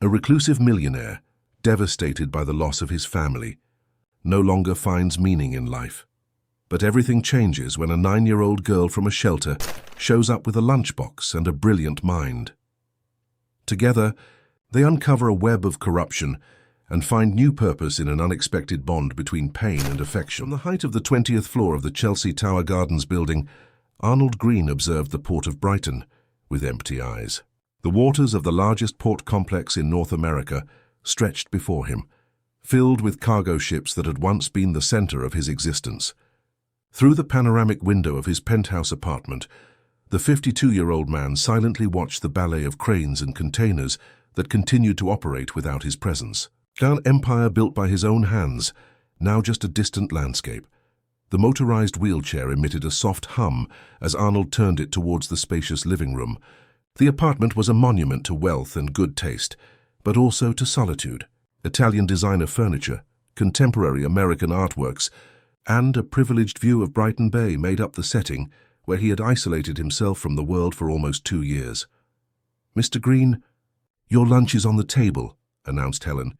A reclusive millionaire, devastated by the loss of his family, no longer finds meaning in life. But everything changes when a 9-year-old girl from a shelter shows up with a lunchbox and a brilliant mind. Together, they uncover a web of corruption and find new purpose in an unexpected bond between pain and affection. From the height of the 20th floor of the Chelsea Tower Gardens building, Arnold Green observed the port of Brighton with empty eyes. The waters of the largest port complex in North America stretched before him, filled with cargo ships that had once been the center of his existence. Through the panoramic window of his penthouse apartment, the 52-year-old man silently watched the ballet of cranes and containers that continued to operate without his presence. An empire built by his own hands, now just a distant landscape. The motorized wheelchair emitted a soft hum as Arnold turned it towards the spacious living room. The apartment was a monument to wealth and good taste, but also to solitude. Italian designer furniture, contemporary American artworks, and a privileged view of Brighton Bay made up the setting where he had isolated himself from the world for almost 2 years. "Mr. Green, your lunch is on the table," announced Helen,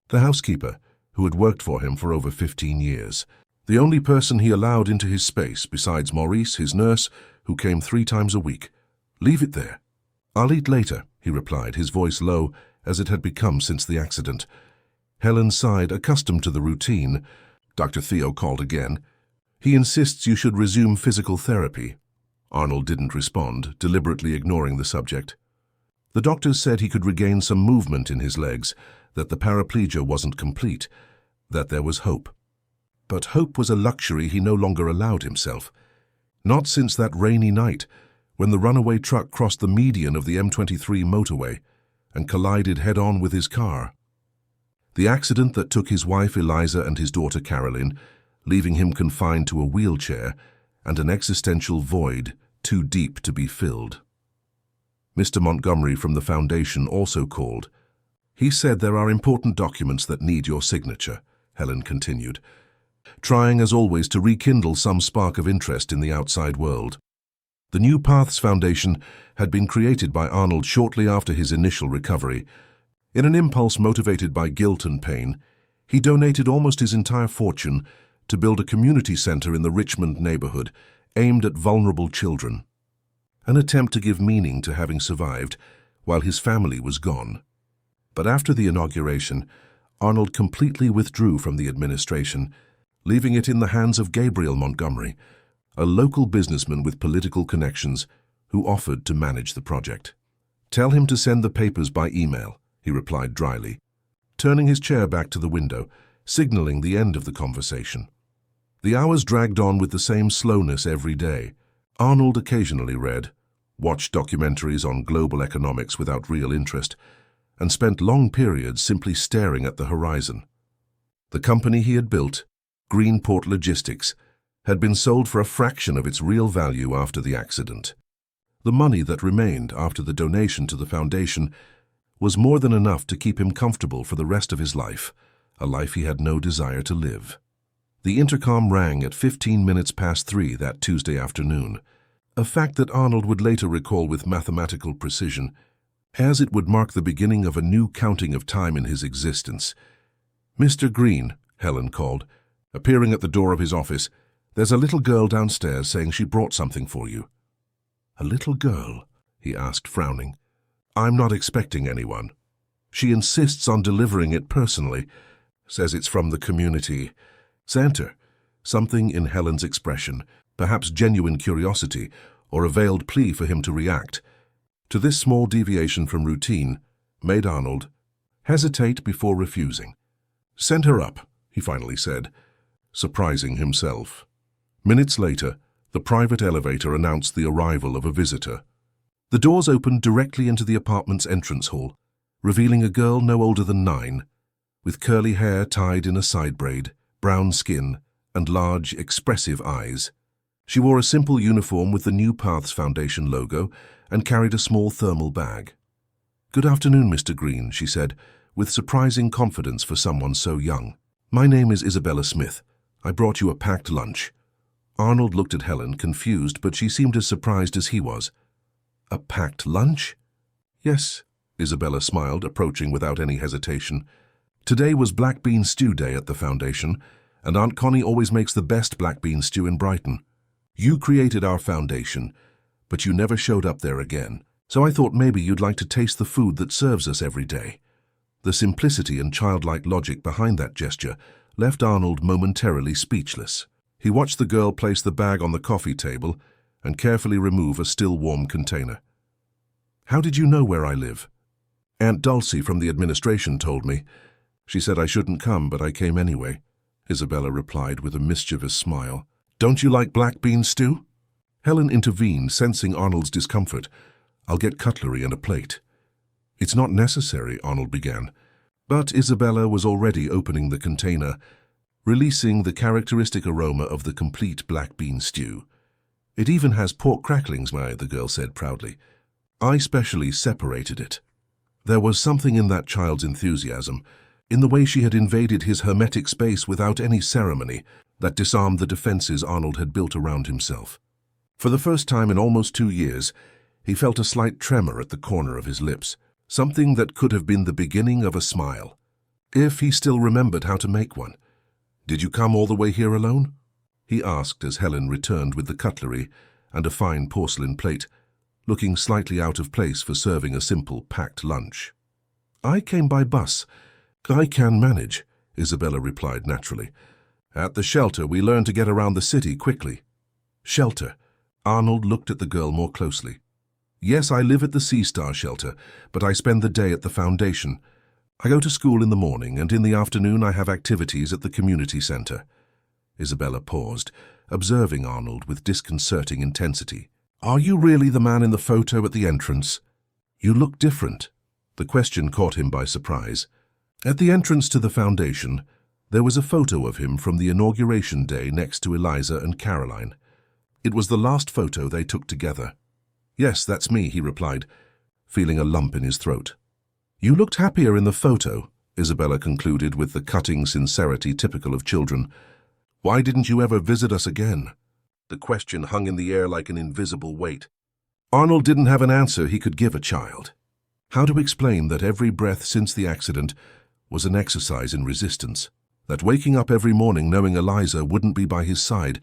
the housekeeper, who had worked for him for over 15 years. The only person he allowed into his space, besides Maurice, his nurse, who came 3 times a week. "Leave it there." "I'll eat later," he replied, his voice low, as it had become since the accident. Helen sighed, accustomed to the routine. Dr. Theo called again. "He insists you should resume physical therapy." Arnold didn't respond, deliberately ignoring the subject. The doctors said he could regain some movement in his legs, that the paraplegia wasn't complete, that there was hope. But hope was a luxury he no longer allowed himself. Not since that rainy night, when the runaway truck crossed the median of the M23 motorway and collided head-on with his car. The accident that took his wife Eliza and his daughter Caroline, leaving him confined to a wheelchair and an existential void too deep to be filled. Mr. Montgomery from the Foundation also called. "He said there are important documents that need your signature," Helen continued, trying as always to rekindle some spark of interest in the outside world. The New Paths Foundation had been created by Arnold shortly after his initial recovery. In an impulse motivated by guilt and pain, he donated almost his entire fortune to build a community center in the Richmond neighborhood aimed at vulnerable children. An attempt to give meaning to having survived while his family was gone. But after the inauguration, Arnold completely withdrew from the administration, leaving it in the hands of Gabriel Montgomery, a local businessman with political connections who offered to manage the project. "Tell him to send the papers by email," he replied dryly, turning his chair back to the window, signaling the end of the conversation. The hours dragged on with the same slowness every day. Arnold occasionally read, watched documentaries on global economics without real interest, and spent long periods simply staring at the horizon. The company he had built, Greenport Logistics, had been sold for a fraction of its real value after the accident. The money that remained after the donation to the foundation was more than enough to keep him comfortable for the rest of his life, a life he had no desire to live. The intercom rang at 15 minutes past 3 that Tuesday afternoon, a fact that Arnold would later recall with mathematical precision, as it would mark the beginning of a new counting of time in his existence. "Mr. Green," Helen called, appearing at the door of his office, "there's a little girl downstairs saying she brought something for you." "A little girl?" he asked, frowning. "I'm not expecting anyone. She insists on delivering it personally, says it's from the community center." Something in Helen's expression, perhaps genuine curiosity or a veiled plea for him to react to this small deviation from routine, made Arnold hesitate before refusing. "Send her up," he finally said, surprising himself. Minutes later, the private elevator announced the arrival of a visitor. The doors opened directly into the apartment's entrance hall, revealing a girl no older than 9, with curly hair tied in a side braid, brown skin, and large, expressive eyes. She wore a simple uniform with the New Paths Foundation logo and carried a small thermal bag. "Good afternoon, Mr. Green," she said, with surprising confidence for someone so young. "My name is Isabella Smith. I brought you a packed lunch." Arnold looked at Helen, confused, but she seemed as surprised as he was. "A packed lunch?" "Yes, Isabella smiled, approaching without any hesitation. Today was black bean stew day at the foundation, and Aunt Connie always makes the best black bean stew in Brighton. You created our foundation, but you never showed up there again, so I thought maybe you'd like to taste the food that serves us every day. The simplicity and childlike logic behind that gesture left Arnold momentarily speechless. He watched the girl place the bag on the coffee table and carefully remove a still warm container. How did you know where I live? Aunt Dulcie from the administration told me. She said I shouldn't come, but I came anyway, Isabella replied with a mischievous smile. Don't you like black bean stew? Helen intervened, sensing Arnold's discomfort. I'll get cutlery and a plate. It's not necessary, Arnold began, but Isabella was already opening the container, releasing the characteristic aroma of the complete black bean stew. It even has pork cracklings, the girl said proudly. I specially separated it. There was something in that child's enthusiasm, in the way she had invaded his hermetic space without any ceremony, that disarmed the defenses Arnold had built around himself. For the first time in almost 2 years, he felt a slight tremor at the corner of his lips, something that could have been the beginning of a smile, if he still remembered how to make one. Did you come all the way here alone? He asked as Helen returned with the cutlery and a fine porcelain plate, looking slightly out of place for serving a simple, packed lunch. I came by bus. I can manage, Isabella replied naturally. At the shelter, we learned to get around the city quickly. Shelter? Arnold looked at the girl more closely. Yes, I live at the Sea Star shelter, but I spend the day at the foundation. I go to school in the morning, and in the afternoon I have activities at the community center. Isabella paused, observing Arnold with disconcerting intensity. Are you really the man in the photo at the entrance? You look different. The question caught him by surprise. At the entrance to the foundation, there was a photo of him from the inauguration day next to Eliza and Caroline. It was the last photo they took together. Yes, that's me, he replied, feeling a lump in his throat. You looked happier in the photo, Isabella concluded with the cutting sincerity typical of children. Why didn't you ever visit us again? The question hung in the air like an invisible weight. Arnold didn't have an answer he could give a child. How to explain that every breath since the accident was an exercise in resistance, that waking up every morning knowing Eliza wouldn't be by his side,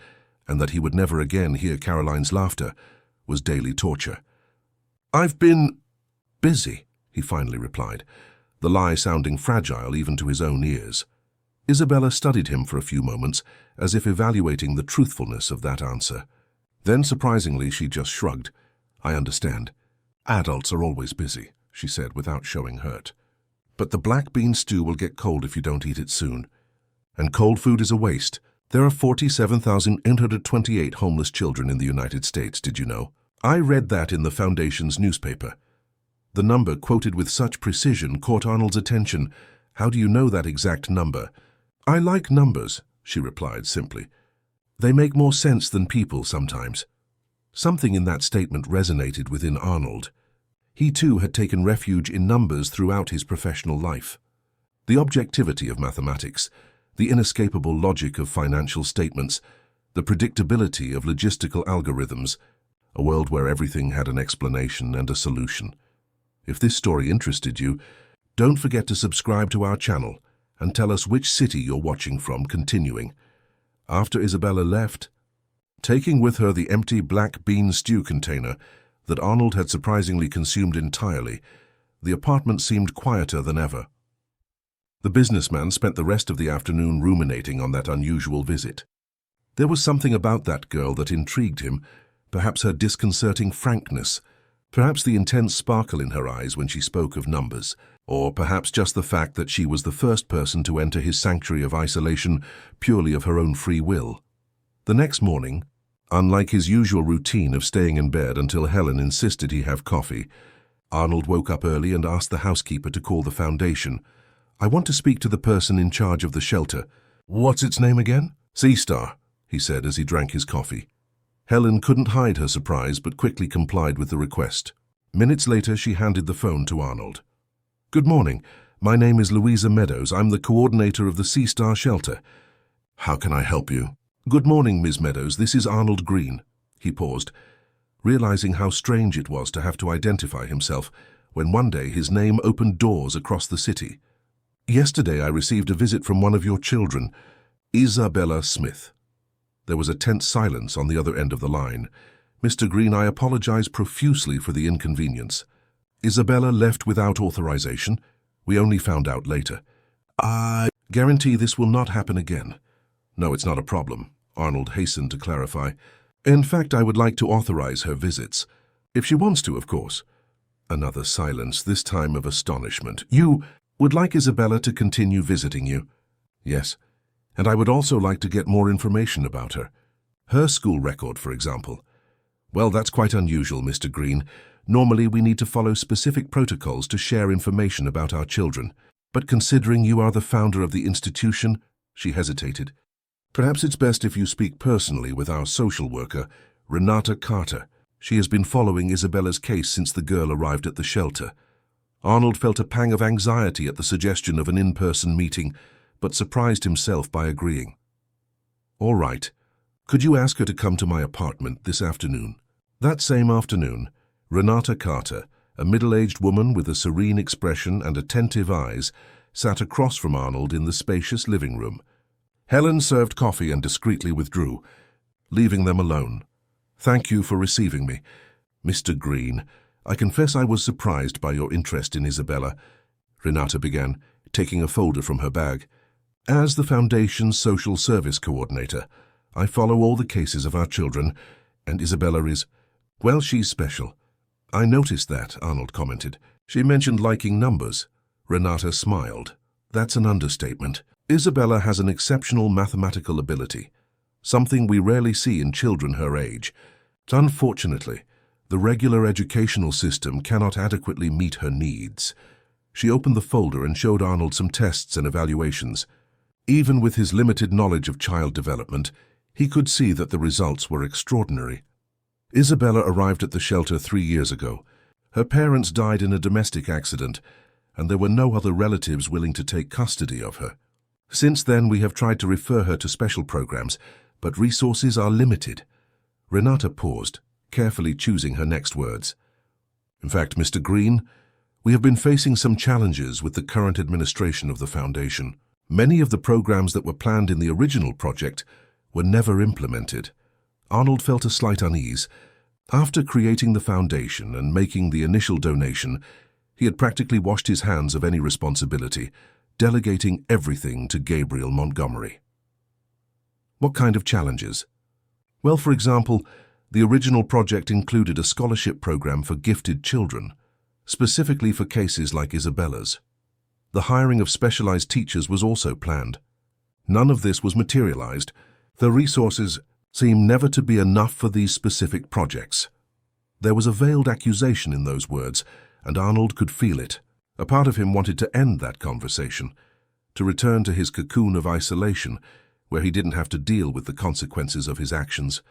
and that he would never again hear Caroline's laughter, was daily torture. I've been busy, he finally replied, the lie sounding fragile even to his own ears. Isabella studied him for a few moments, as if evaluating the truthfulness of that answer. Then, surprisingly, she just shrugged. I understand. Adults are always busy, she said without showing hurt. But the black bean stew will get cold if you don't eat it soon. And cold food is a waste. There are 47,828 homeless children in the United States, did you know? I read that in the Foundation's newspaper. The number quoted with such precision caught Arnold's attention. How do you know that exact number? I like numbers, she replied simply. They make more sense than people sometimes. Something in that statement resonated within Arnold. He too had taken refuge in numbers throughout his professional life. The objectivity of mathematics, the inescapable logic of financial statements, the predictability of logistical algorithms, a world where everything had an explanation and a solution. If this story interested you, don't forget to subscribe to our channel and tell us which city you're watching from. Continuing. After Isabella left, taking with her the empty black bean stew container that Arnold had surprisingly consumed entirely, the apartment seemed quieter than ever. The businessman spent the rest of the afternoon ruminating on that unusual visit. There was something about that girl that intrigued him, perhaps her disconcerting frankness, perhaps the intense sparkle in her eyes when she spoke of numbers, or perhaps just the fact that she was the first person to enter his sanctuary of isolation purely of her own free will. The next morning, unlike his usual routine of staying in bed until Helen insisted he have coffee, Arnold woke up early and asked the housekeeper to call the foundation. I want to speak to the person in charge of the shelter. What's its name again? Sea Star, he said as he drank his coffee. Helen couldn't hide her surprise but quickly complied with the request. Minutes later, she handed the phone to Arnold. Good morning. My name is Louisa Meadows. I'm the coordinator of the Sea Star shelter. How can I help you? Good morning, Ms. Meadows. This is Arnold Green. He paused, realizing how strange it was to have to identify himself when one day his name opened doors across the city. "Yesterday I received a visit from one of your children, Isabella Smith." There was a tense silence on the other end of the line. "Mr. Green, I apologize profusely for the inconvenience. Isabella left without authorization. We only found out later. I guarantee this will not happen again." "No, it's not a problem," Arnold hastened to clarify. "In fact, I would like to authorize her visits. If she wants to, of course." Another silence, this time of astonishment. "You would like Isabella to continue visiting you?" "Yes, and I would also like to get more information about her. Her school record, for example." "Well, that's quite unusual, Mr. Green. Normally, we need to follow specific protocols to share information about our children. But considering you are the founder of the institution," she hesitated, "perhaps it's best if you speak personally with our social worker, Renata Carter. She has been following Isabella's case since the girl arrived at the shelter." Arnold felt a pang of anxiety at the suggestion of an in-person meeting, but surprised himself by agreeing. "All right. Could you ask her to come to my apartment this afternoon?" That same afternoon, Renata Carter, a middle-aged woman with a serene expression and attentive eyes, sat across from Arnold in the spacious living room. Helen served coffee and discreetly withdrew, leaving them alone. "Thank you for receiving me. Mr. Green, I confess I was surprised by your interest in Isabella," Renata began, taking a folder from her bag. "As the Foundation's social service coordinator, I follow all the cases of our children, and Isabella is, well, she's special." "I noticed that," Arnold commented. "She mentioned liking numbers." Renata smiled. "That's an understatement. Isabella has an exceptional mathematical ability, something we rarely see in children her age. Unfortunately, the regular educational system cannot adequately meet her needs." She opened the folder and showed Arnold some tests and evaluations. Even with his limited knowledge of child development, he could see that the results were extraordinary. Isabella arrived at the shelter 3 years ago. Her parents died in a domestic accident, and there were no other relatives willing to take custody of her. Since then, we have tried to refer her to special programs, but resources are limited. Renata paused, carefully choosing her next words. "In fact, Mr. Green, we have been facing some challenges with the current administration of the Foundation. Many of the programs that were planned in the original project were never implemented." Arnold felt a slight unease. After creating the foundation and making the initial donation, he had practically washed his hands of any responsibility, delegating everything to Gabriel Montgomery. "What kind of challenges?" "Well, for example, the original project included a scholarship program for gifted children, specifically for cases like Isabella's. The hiring of specialized teachers was also planned. None of this was materialized. The resources seem never to be enough for these specific projects." There was a veiled accusation in those words, and Arnold could feel it. A part of him wanted to end that conversation, to return to his cocoon of isolation, where he didn't have to deal with the consequences of his actions,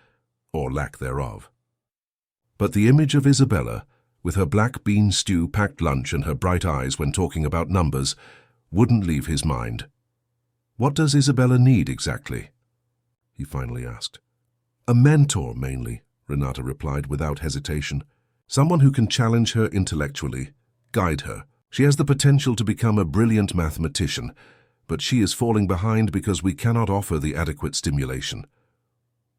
or lack thereof. But the image of Isabella, with her black bean stew-packed lunch and her bright eyes when talking about numbers, wouldn't leave his mind. "What does Isabella need exactly?" he finally asked. "A mentor, mainly," Renata replied without hesitation. "Someone who can challenge her intellectually, guide her. She has the potential to become a brilliant mathematician, but she is falling behind because we cannot offer the adequate stimulation."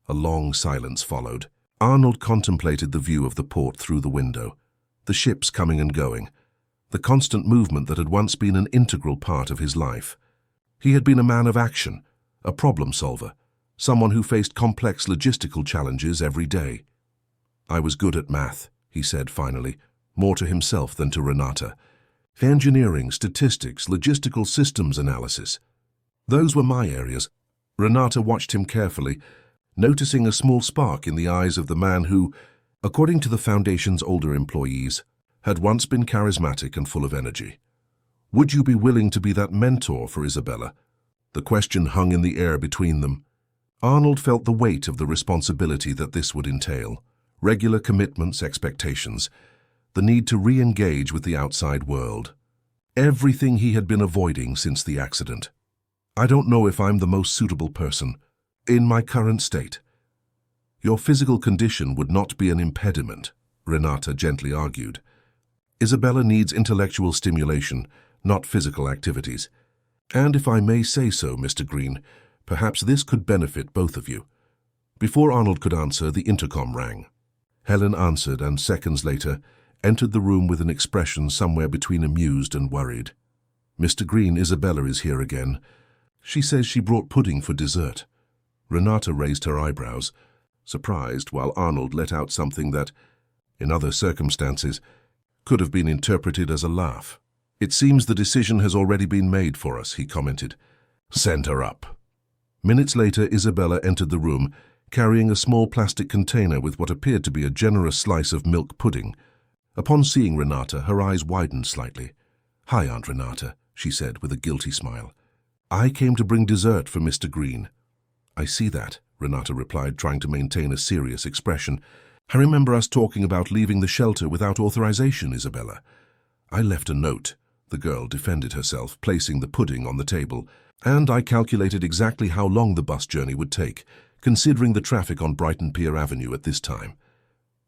A long silence followed. Arnold contemplated the view of the port through the window, the ships coming and going, the constant movement that had once been an integral part of his life. He had been a man of action, a problem solver, someone who faced complex logistical challenges every day. "I was good at math," he said finally, more to himself than to Renata. "Engineering, statistics, logistical systems analysis. Those were my areas." Renata watched him carefully, noticing a small spark in the eyes of the man who, according to the Foundation's older employees, had once been charismatic and full of energy. "Would you be willing to be that mentor for Isabella?" The question hung in the air between them. Arnold felt the weight of the responsibility that this would entail. Regular commitments, expectations, the need to re-engage with the outside world. Everything he had been avoiding since the accident. "I don't know if I'm the most suitable person, in my current state." "Your physical condition would not be an impediment," Renata gently argued. Isabella needs intellectual stimulation, not physical activities. And if I may say so, Mr. Green, perhaps this could benefit both of you." Before Arnold could answer, the intercom rang. Helen answered and seconds later entered the room with an expression somewhere between amused and worried. "Mr. Green, Isabella is here again. She says she brought pudding for dessert." Renata raised her eyebrows, surprised, while Arnold let out something that, in other circumstances, could have been interpreted as a laugh. "It seems the decision has already been made for us," he commented. "Send her up." Minutes later, Isabella entered the room, carrying a small plastic container with what appeared to be a generous slice of milk pudding. Upon seeing Renata, her eyes widened slightly. "Hi, Aunt Renata," she said with a guilty smile. "I came to bring dessert for Mr. Green." "I see that," Renata replied, trying to maintain a serious expression. "I remember us talking about leaving the shelter without authorization, Isabella." "I left a note," the girl defended herself, placing the pudding on the table, "and I calculated exactly how long the bus journey would take, considering the traffic on Brighton Pier Avenue at this time."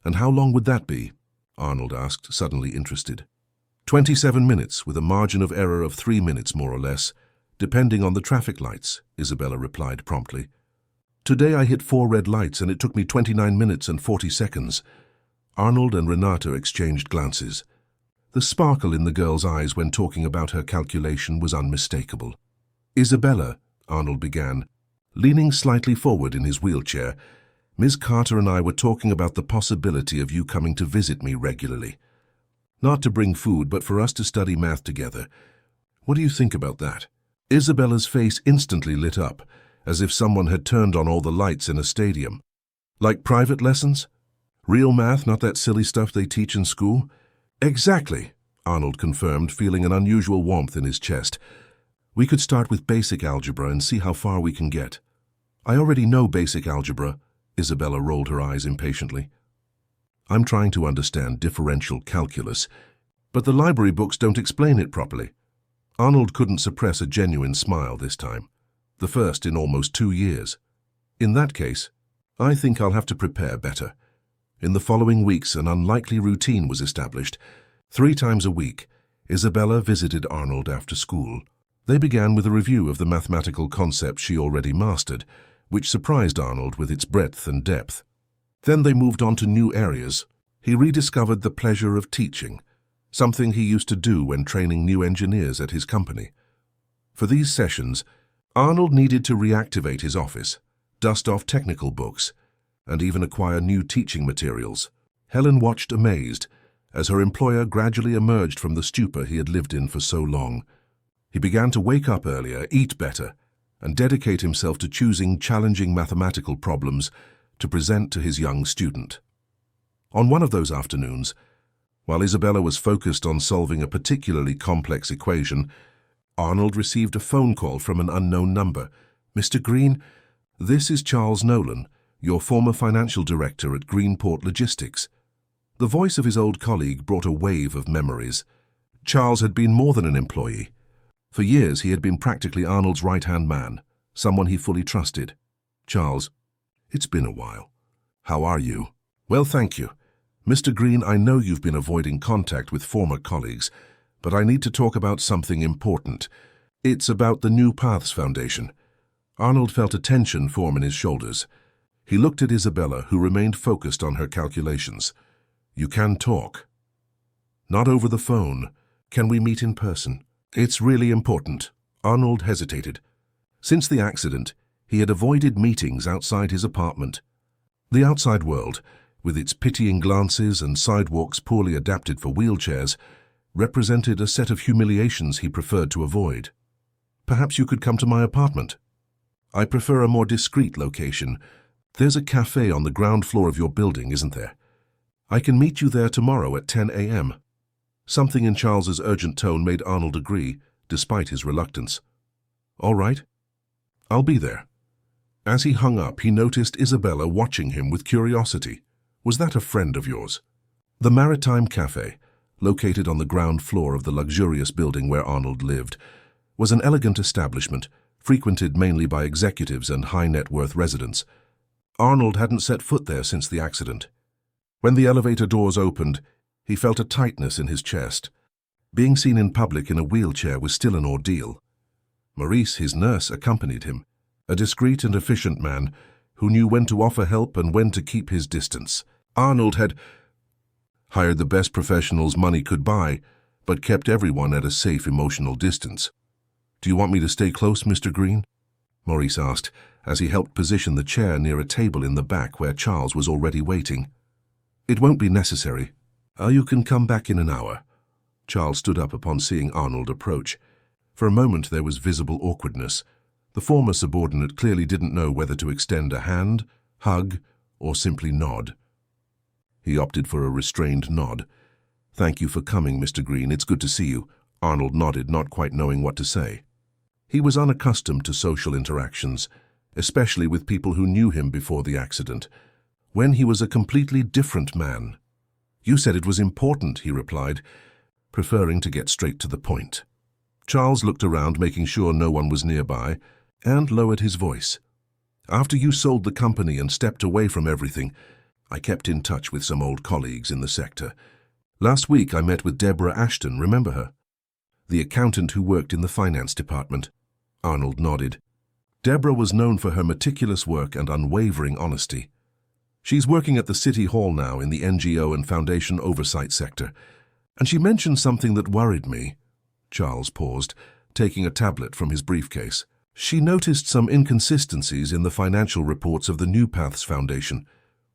"And how long would that be?" Arnold asked, suddenly interested. 27 minutes, with a margin of error of 3 minutes more or less, depending on the traffic lights," Isabella replied promptly. "Today I hit 4 red lights and it took me 29 minutes and 40 seconds. Arnold and Renata exchanged glances. The sparkle in the girl's eyes when talking about her calculation was unmistakable. "Isabella," Arnold began, leaning slightly forward in his wheelchair, "Ms. Carter and I were talking about the possibility of you coming to visit me regularly. Not to bring food, but for us to study math together. What do you think about that?" Isabella's face instantly lit up, as if someone had turned on all the lights in a stadium. "Like private lessons? Real math, not that silly stuff they teach in school?" "Exactly," Arnold confirmed, feeling an unusual warmth in his chest. "We could start with basic algebra and see how far we can get." "I already know basic algebra," Isabella rolled her eyes impatiently. "I'm trying to understand differential calculus, but the library books don't explain it properly." Arnold couldn't suppress a genuine smile this time, the first in almost 2 years. "In that case, I think I'll have to prepare better." In the following weeks, an unlikely routine was established. 3 times a week, Isabella visited Arnold after school. They began with a review of the mathematical concepts she already mastered, which surprised Arnold with its breadth and depth. Then they moved on to new areas. He rediscovered the pleasure of teaching, something he used to do when training new engineers at his company. For these sessions, Arnold needed to reactivate his office, dust off technical books, and even acquire new teaching materials. Helen watched amazed as her employer gradually emerged from the stupor he had lived in for so long. He began to wake up earlier, eat better, and dedicate himself to choosing challenging mathematical problems to present to his young student. On one of those afternoons, while Isabella was focused on solving a particularly complex equation, Arnold received a phone call from an unknown number. "Mr. Green, this is Charles Nolan, your former financial director at Greenport Logistics." The voice of his old colleague brought a wave of memories. Charles had been more than an employee. For years he had been practically Arnold's right-hand man, someone he fully trusted. "Charles, it's been a while. How are you?" "Well, thank you. Mr. Green, I know you've been avoiding contact with former colleagues, but I need to talk about something important. It's about the New Paths Foundation." Arnold felt a tension form in his shoulders. He looked at Isabella, who remained focused on her calculations. "You can talk." "Not over the phone. Can we meet in person?" "It's really important." Arnold hesitated. Since the accident, he had avoided meetings outside his apartment. The outside world, with its pitying glances and sidewalks poorly adapted for wheelchairs, represented a set of humiliations he preferred to avoid. "Perhaps you could come to my apartment." "I prefer a more discreet location. There's a cafe on the ground floor of your building, isn't there? I can meet you there tomorrow at 10 a.m. Something in Charles's urgent tone made Arnold agree, despite his reluctance. "All right. I'll be there." As he hung up, he noticed Isabella watching him with curiosity. "Was that a friend of yours?" The Maritime Cafe, located on the ground floor of the luxurious building where Arnold lived, was an elegant establishment, frequented mainly by executives and high-net-worth residents. Arnold hadn't set foot there since the accident. When the elevator doors opened, He felt a tightness in his chest. Being seen in public in a wheelchair was still an ordeal. Maurice, his nurse, accompanied him, a discreet and efficient man who knew when to offer help and when to keep his distance. Arnold had hired the best professionals money could buy, but kept everyone at a safe emotional distance. "Do you want me to stay close, Mr. Green?" Maurice asked, as he helped position the chair near a table in the back where Charles was already waiting. "It won't be necessary. You can come back in an hour." Charles stood up upon seeing Arnold approach. For a moment there was visible awkwardness. The former subordinate clearly didn't know whether to extend a hand, hug, or simply nod. He opted for a restrained nod. "Thank you for coming, Mr. Green. It's good to see you." Arnold nodded, not quite knowing what to say. He was unaccustomed to social interactions, especially with people who knew him before the accident, when he was a completely different man. "You said it was important," he replied, preferring to get straight to the point. Charles looked around, making sure no one was nearby, and lowered his voice. "After you sold the company and stepped away from everything, I kept in touch with some old colleagues in the sector. Last week I met with Deborah Ashton, remember her? The accountant who worked in the finance department." Arnold nodded. Deborah was known for her meticulous work and unwavering honesty. "She's working at the City Hall now in the NGO and Foundation Oversight sector, and she mentioned something that worried me." Charles paused, taking a tablet from his briefcase. "She noticed some inconsistencies in the financial reports of the New Paths Foundation."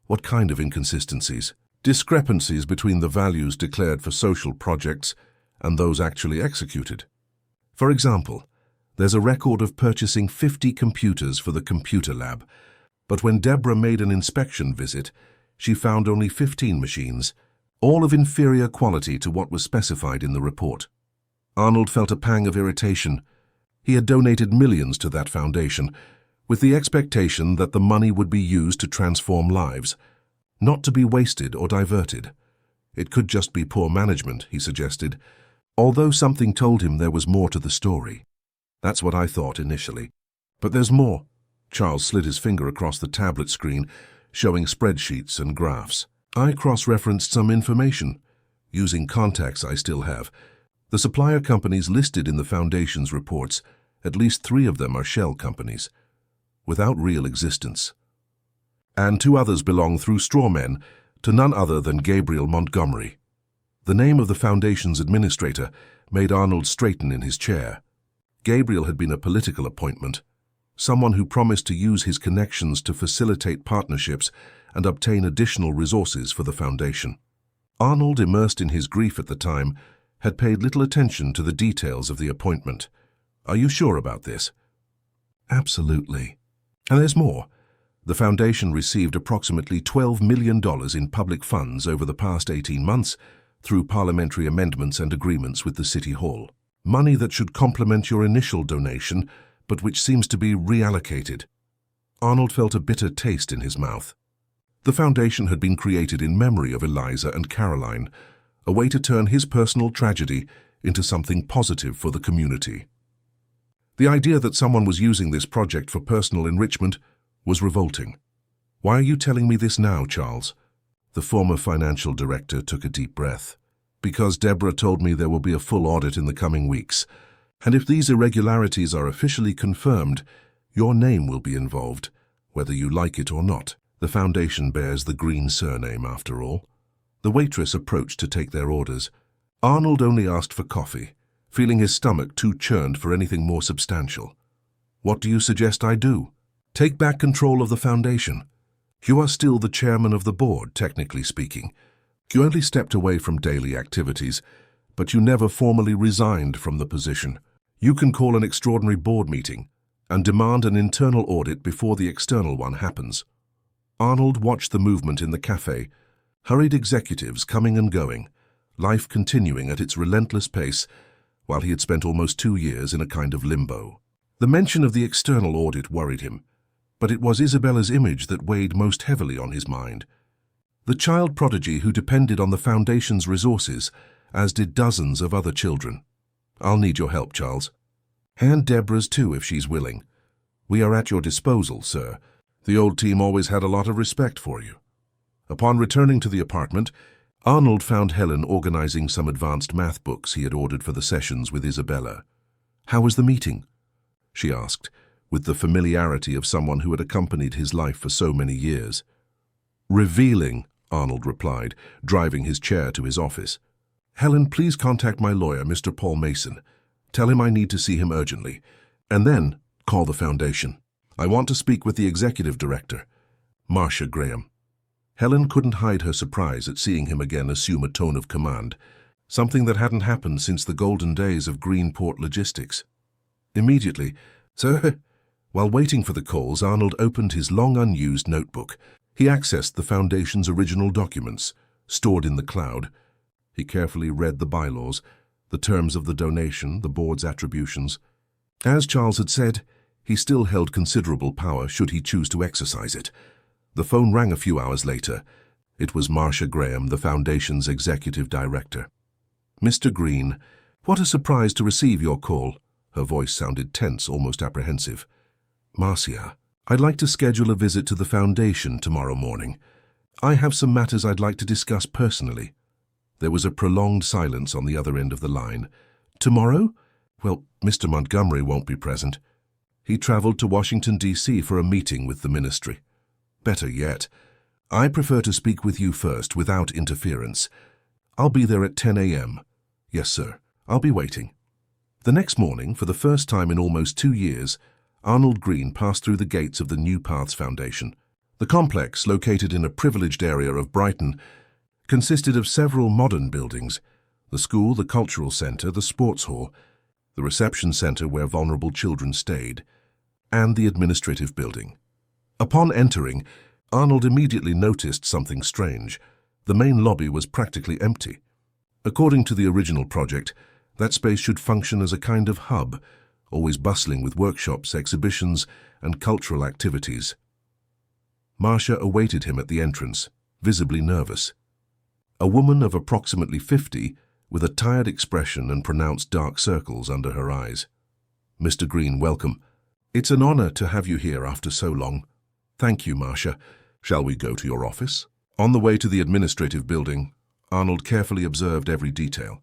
"What kind of inconsistencies?" "Discrepancies between the values declared for social projects and those actually executed. For example, there's a record of purchasing 50 computers for the computer lab, but when Deborah made an inspection visit, she found only 15 machines, all of inferior quality to what was specified in the report." Arnold felt a pang of irritation. He had donated millions to that foundation, with the expectation that the money would be used to transform lives, not to be wasted or diverted. It could just be poor management, he suggested, although something told him there was more to the story. "That's what I thought initially. But there's more." Charles slid his finger across the tablet screen, showing spreadsheets and graphs. "I cross-referenced some information, using contacts I still have. The supplier companies listed in the Foundation's reports, at least 3 of them are shell companies, without real existence. And 2 others belong through strawmen to none other than Gabriel Montgomery." The name of the Foundation's administrator made Arnold straighten in his chair. Gabriel had been a political appointment, someone who promised to use his connections to facilitate partnerships and obtain additional resources for the Foundation. Arnold, immersed in his grief at the time, had paid little attention to the details of the appointment. "Are you sure about this?" "Absolutely. And there's more. The Foundation received approximately $12 million in public funds over the past 18 months through parliamentary amendments and agreements with the City Hall. Money that should complement your initial donation, but which seems to be reallocated." Arnold felt a bitter taste in his mouth. The Foundation had been created in memory of Eliza and Caroline, a way to turn his personal tragedy into something positive for the community. The idea that someone was using this project for personal enrichment was revolting. "Why are you telling me this now, Charles?" The former financial director took a deep breath. "Because Deborah told me there will be a full audit in the coming weeks, and if these irregularities are officially confirmed, your name will be involved, whether you like it or not. The Foundation bears the Green surname, after all." The waitress approached to take their orders. Arnold only asked for coffee, feeling his stomach too churned for anything more substantial. "What do you suggest I do?" "Take back control of the Foundation. You are still the chairman of the board, technically speaking. You only stepped away from daily activities, but you never formally resigned from the position. You can call an extraordinary board meeting and demand an internal audit before the external one happens." Arnold watched the movement in the cafe, hurried executives coming and going, life continuing at its relentless pace, while he had spent almost 2 years in a kind of limbo. The mention of the external audit worried him, but it was Isabella's image that weighed most heavily on his mind. The child prodigy who depended on the Foundation's resources, as did dozens of other children. "I'll need your help, Charles. And Deborah's too, if she's willing. We are at your disposal, sir. The old team always had a lot of respect for you." Upon returning to the apartment, Arnold found Helen organizing some advanced math books he had ordered for the sessions with Isabella. "How was the meeting?" she asked, with the familiarity of someone who had accompanied his life for so many years. "Revealing," Arnold replied, driving his chair to his office. "Helen, please contact my lawyer, Mr. Paul Mason. Tell him I need to see him urgently. And then call the foundation. I want to speak with the executive director, Marcia Graham." Helen couldn't hide her surprise at seeing him again assume a tone of command, something that hadn't happened since the golden days of Greenport Logistics. Immediately, "Sir?" While waiting for the calls, Arnold opened his long unused notebook. He accessed the Foundation's original documents, stored in the cloud. He carefully read the bylaws, the terms of the donation, the board's attributions. As Charles had said, he still held considerable power should he choose to exercise it. The phone rang a few hours later. It was Marcia Graham, the Foundation's executive director. "Mr. Green, what a surprise to receive your call." Her voice sounded tense, almost apprehensive. "Marcia, I'd like to schedule a visit to the Foundation tomorrow morning. I have some matters I'd like to discuss personally." There was a prolonged silence on the other end of the line. "Tomorrow? Well, Mr. Montgomery won't be present. He traveled to Washington, D.C. for a meeting with the ministry. Better yet, I prefer to speak with you first without interference. I'll be there at 10 a.m. "Yes, sir. I'll be waiting." The next morning, for the first time in almost 2 years, Arnold Green passed through the gates of the New Paths Foundation. The complex, located in a privileged area of Brighton, consisted of several modern buildings: the school, the cultural centre, the sports hall, the reception centre where vulnerable children stayed, and the administrative building. Upon entering, Arnold immediately noticed something strange. The main lobby was practically empty. According to the original project, that space should function as a kind of hub, always bustling with workshops, exhibitions, and cultural activities. Marcia awaited him at the entrance, visibly nervous. A woman of approximately 50, with a tired expression and pronounced dark circles under her eyes. "Mr. Green, welcome. It's an honor to have you here after so long." "Thank you, Marcia. Shall we go to your office?" On the way to the administrative building, Arnold carefully observed every detail.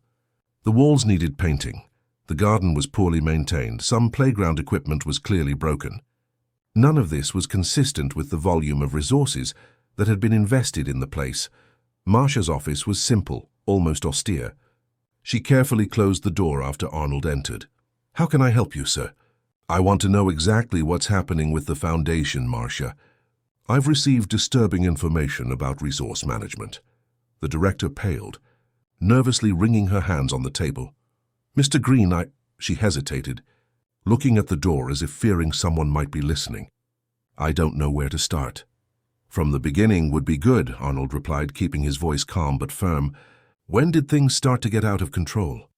The walls needed painting. The garden was poorly maintained. Some playground equipment was clearly broken. None of this was consistent with the volume of resources that had been invested in the place. Marcia's office was simple, almost austere. She carefully closed the door after Arnold entered. "How can I help you, sir?" "I want to know exactly what's happening with the Foundation, Marcia. I've received disturbing information about resource management." The director paled, nervously wringing her hands on the table. "Mr. Green, She hesitated, looking at the door as if fearing someone might be listening. "I don't know where to start." "From the beginning would be good," Arnold replied, keeping his voice calm but firm. "When did things start to get out of control?"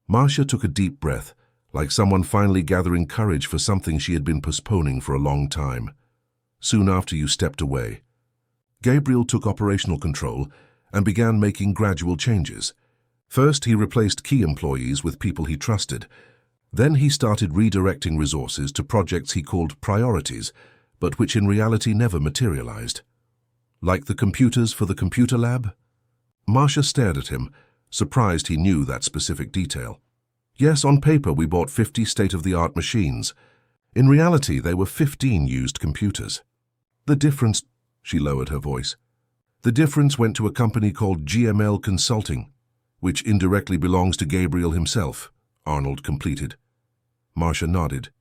Marcia took a deep breath, like someone finally gathering courage for something she had been postponing for a long time. "Soon after you stepped away. Gabriel took operational control and began making gradual changes. First, he replaced key employees with people he trusted. Then he started redirecting resources to projects he called priorities, but which in reality never materialized. Like the computers for the computer lab? Marcia stared at him, surprised he knew that specific detail. "Yes, on paper we bought 50 state-of-the-art machines. In reality, they were 15 used computers. The difference," she lowered her voice, "the difference went to a company called GML Consulting, which indirectly belongs to Gabriel himself," Arnold completed. Marcia nodded,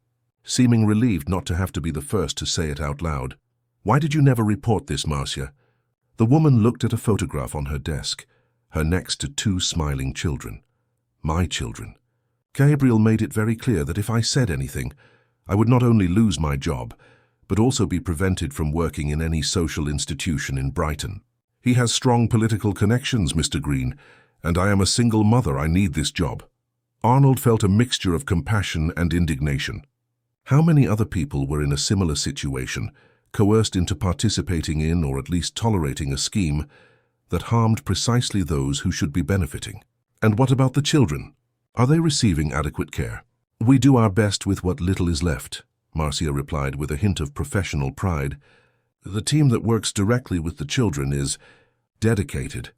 seeming relieved not to have to be the first to say it out loud. "Why did you never report this, Marcia?" The woman looked at a photograph on her desk, her next to 2 smiling children. "My children. Gabriel made it very clear that if I said anything, I would not only lose my job, but also be prevented from working in any social institution in Brighton. He has strong political connections, Mr. Green, and I am a single mother. I need this job." Arnold felt a mixture of compassion and indignation. How many other people were in a similar situation, coerced into participating in or at least tolerating a scheme that harmed precisely those who should be benefiting? And what about the children? Are they receiving adequate care? "We do our best with what little is left," Marcia replied with a hint of professional pride. "The team that works directly with the children is dedicated.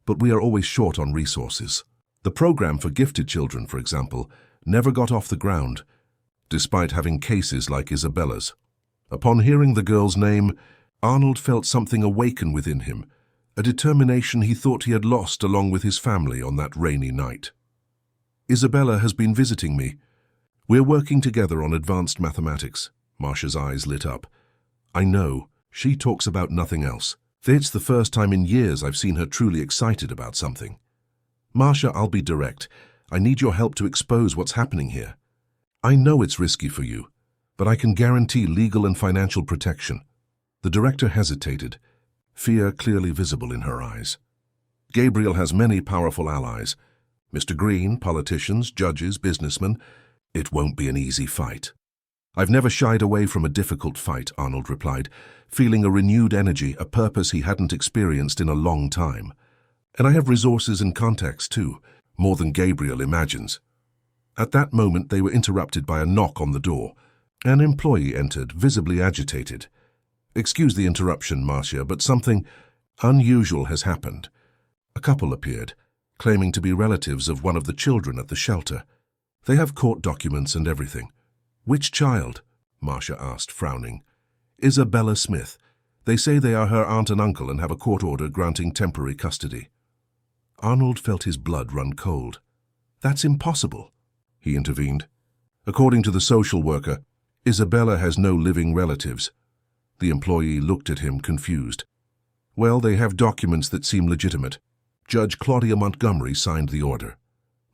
but we are always short on resources. The program for gifted children, for example, never got off the ground, despite having cases like Isabella's. Upon hearing the girl's name, Arnold felt something awaken within him, a determination he thought he had lost along with his family on that rainy night. Isabella has been visiting me. We're working together on advanced mathematics. Marcia's eyes lit up. I know. She talks about nothing else. It's the first time in years I've seen her truly excited about something. Marcia, I'll be direct. I need your help to expose what's happening here. I know it's risky for you, but I can guarantee legal and financial protection. The director hesitated, fear clearly visible in her eyes. Gabriel has many powerful allies. Mr. Green, politicians, judges, businessmen. It won't be an easy fight. I've never shied away from a difficult fight, Arnold replied, feeling a renewed energy, a purpose he hadn't experienced in a long time. And I have resources and contacts too, more than Gabriel imagines. At that moment they were interrupted by a knock on the door. An employee entered, visibly agitated. Excuse the interruption, Marcia, but something unusual has happened. A couple appeared, claiming to be relatives of one of the children at the shelter. They have court documents and everything. Which child? Marcia asked, frowning. Isabella Smith. They say they are her aunt and uncle and have a court order granting temporary custody. Arnold felt his blood run cold. That's impossible, he intervened. According to the social worker, Isabella has no living relatives. The employee looked at him, confused. Well, they have documents that seem legitimate. Judge Claudia Montgomery signed the order.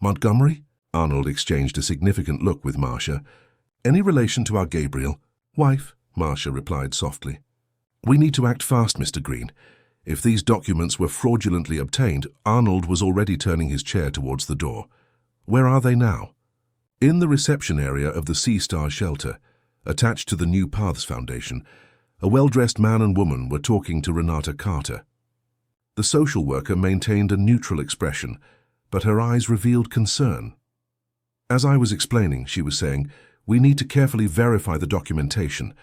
Montgomery? Arnold exchanged a significant look with Marcia. Any relation to our Gabriel? Wife, Marcia replied softly. We need to act fast, Mr. Green. If these documents were fraudulently obtained, Arnold was already turning his chair towards the door. Where are they now? In the reception area of the Sea Star shelter, attached to the New Paths Foundation, a well-dressed man and woman were talking to Renata Carter. The social worker maintained a neutral expression, but her eyes revealed concern. As I was explaining, she was saying, we need to carefully verify the documentation.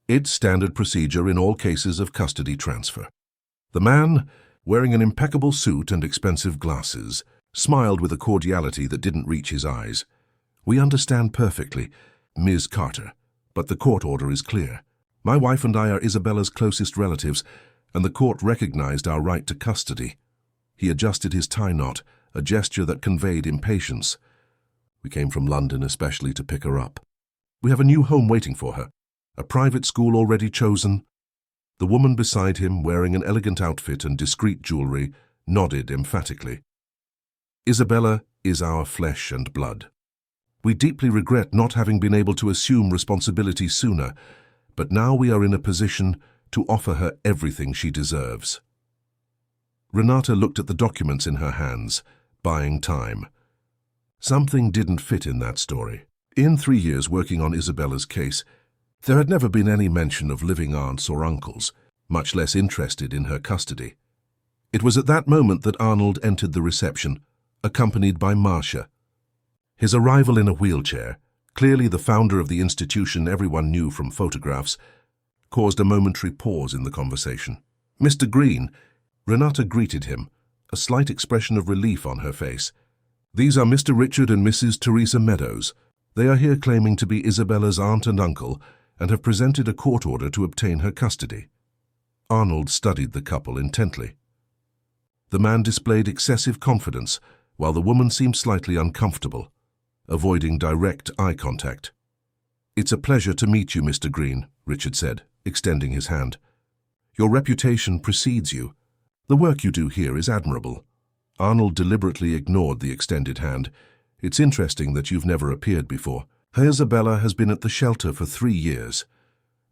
It's standard procedure in all cases of custody transfer. The man, wearing an impeccable suit and expensive glasses, smiled with a cordiality that didn't reach his eyes. We understand perfectly, Ms. Carter, but the court order is clear. My wife and I are Isabella's closest relatives, and the court recognized our right to custody. He adjusted his tie knot, a gesture that conveyed impatience. We came from London especially to pick her up. We have a new home waiting for her, a private school already chosen. The woman beside him, wearing an elegant outfit and discreet jewelry, nodded emphatically. Isabella is our flesh and blood. We deeply regret not having been able to assume responsibility sooner, but now we are in a position to offer her everything she deserves. Renata looked at the documents in her hands, buying time. Something didn't fit in that story. In 3 years working on Isabella's case, there had never been any mention of living aunts or uncles, much less interested in her custody. It was at that moment that Arnold entered the reception, accompanied by Marcia. His arrival in a wheelchair, clearly the founder of the institution everyone knew from photographs, caused a momentary pause in the conversation. Mr. Green, Renata greeted him, a slight expression of relief on her face. These are Mr. Richard and Mrs. Teresa Meadows. They are here claiming to be Isabella's aunt and uncle and have presented a court order to obtain her custody. Arnold studied the couple intently. The man displayed excessive confidence, while the woman seemed slightly uncomfortable, avoiding direct eye contact. It's a pleasure to meet you, Mr. Green, Richard said, extending his hand. Your reputation precedes you. The work you do here is admirable. Arnold deliberately ignored the extended hand. It's interesting that you've never appeared before. Isabella has been at the shelter for 3 years.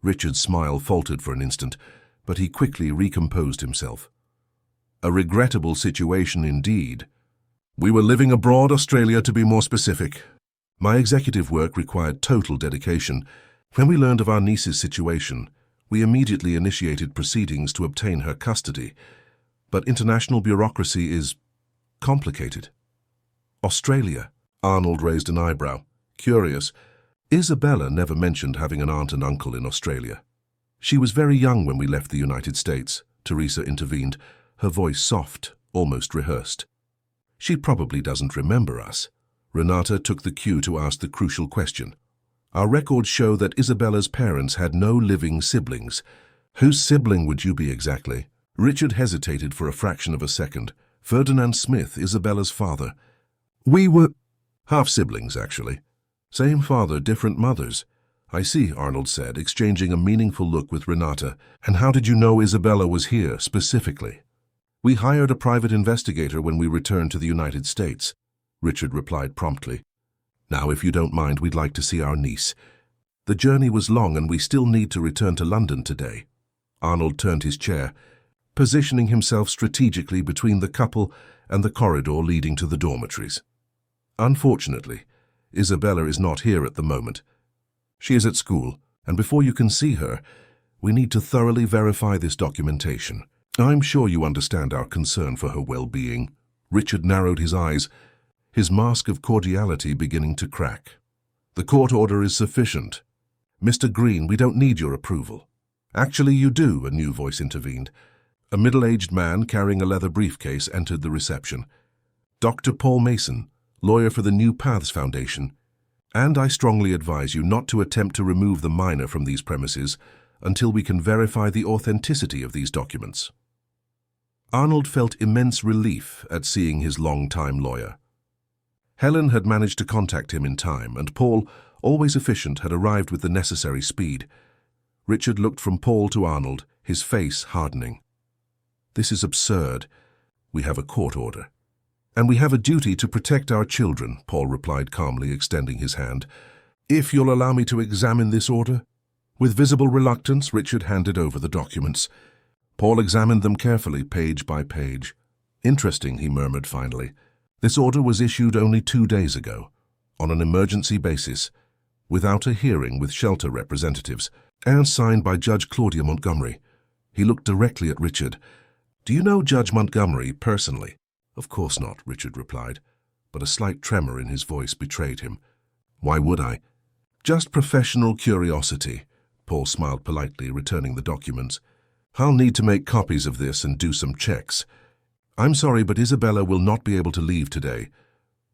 Richard's smile faltered for an instant, but he quickly recomposed himself. A regrettable situation indeed. We were living abroad, Australia to be more specific. My executive work required total dedication. When we learned of our niece's situation, we immediately initiated proceedings to obtain her custody. But international bureaucracy is complicated. Australia. Arnold raised an eyebrow, curious. Isabella never mentioned having an aunt and uncle in Australia. She was very young when we left the United States, Teresa intervened, her voice soft, almost rehearsed. She probably doesn't remember us. Renata took the cue to ask the crucial question. Our records show that Isabella's parents had no living siblings. Whose sibling would you be exactly? Richard hesitated for a fraction of a second. Ferdinand Smith, Isabella's father. We were half-siblings, actually. Same father, different mothers. I see, Arnold said, exchanging a meaningful look with Renata. And how did you know Isabella was here, specifically? We hired a private investigator when we returned to the United States, Richard replied promptly. Now, if you don't mind, we'd like to see our niece. The journey was long and we still need to return to London today. Arnold turned his chair, positioning himself strategically between the couple and the corridor leading to the dormitories. Unfortunately, Isabella is not here at the moment. She is at school, and before you can see her, we need to thoroughly verify this documentation. I'm sure you understand our concern for her well-being. Richard narrowed his eyes, his mask of cordiality beginning to crack. The court order is sufficient. Mr. Green, we don't need your approval. Actually, you do, a new voice intervened. A middle-aged man carrying a leather briefcase entered the reception. Dr. Paul Mason, lawyer for the New Paths Foundation. And I strongly advise you not to attempt to remove the minor from these premises until we can verify the authenticity of these documents. Arnold felt immense relief at seeing his long-time lawyer. Helen had managed to contact him in time, and Paul, always efficient, had arrived with the necessary speed. Richard looked from Paul to Arnold, his face hardening. This is absurd. We have a court order. And we have a duty to protect our children, Paul replied calmly, extending his hand. If you'll allow me to examine this order? With visible reluctance, Richard handed over the documents. Paul examined them carefully, page by page. Interesting, he murmured finally. This order was issued only 2 days ago, on an emergency basis, without a hearing with shelter representatives, and signed by Judge Claudia Montgomery. He looked directly at Richard. Do you know Judge Montgomery personally? Of course not, Richard replied, but a slight tremor in his voice betrayed him. Why would I? Just professional curiosity. Paul smiled politely, returning the documents. I'll need to make copies of this and do some checks. I'm sorry, but Isabella will not be able to leave today.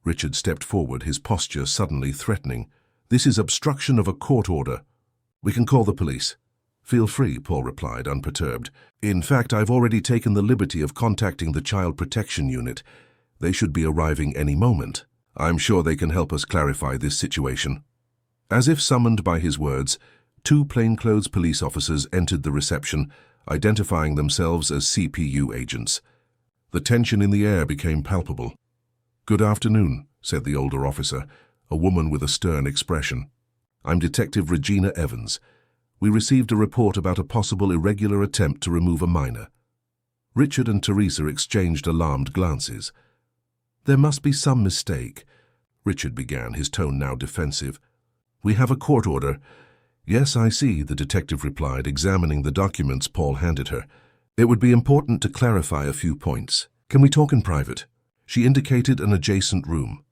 Richard stepped forward, his posture suddenly threatening. This is obstruction of a court order. We can call the police. Feel free, Paul replied, unperturbed. In fact, I've already taken the liberty of contacting the Child Protection Unit. They should be arriving any moment. I'm sure they can help us clarify this situation. As if summoned by his words, 2 plainclothes police officers entered the reception, identifying themselves as CPU agents. The tension in the air became palpable. Good afternoon, said the older officer, a woman with a stern expression. I'm Detective Regina Evans. We received a report about a possible irregular attempt to remove a minor. Richard and Teresa exchanged alarmed glances. There must be some mistake, Richard began, his tone now defensive. We have a court order. Yes, I see, the detective replied, examining the documents Paul handed her. It would be important to clarify a few points. Can we talk in private? She indicated an adjacent room.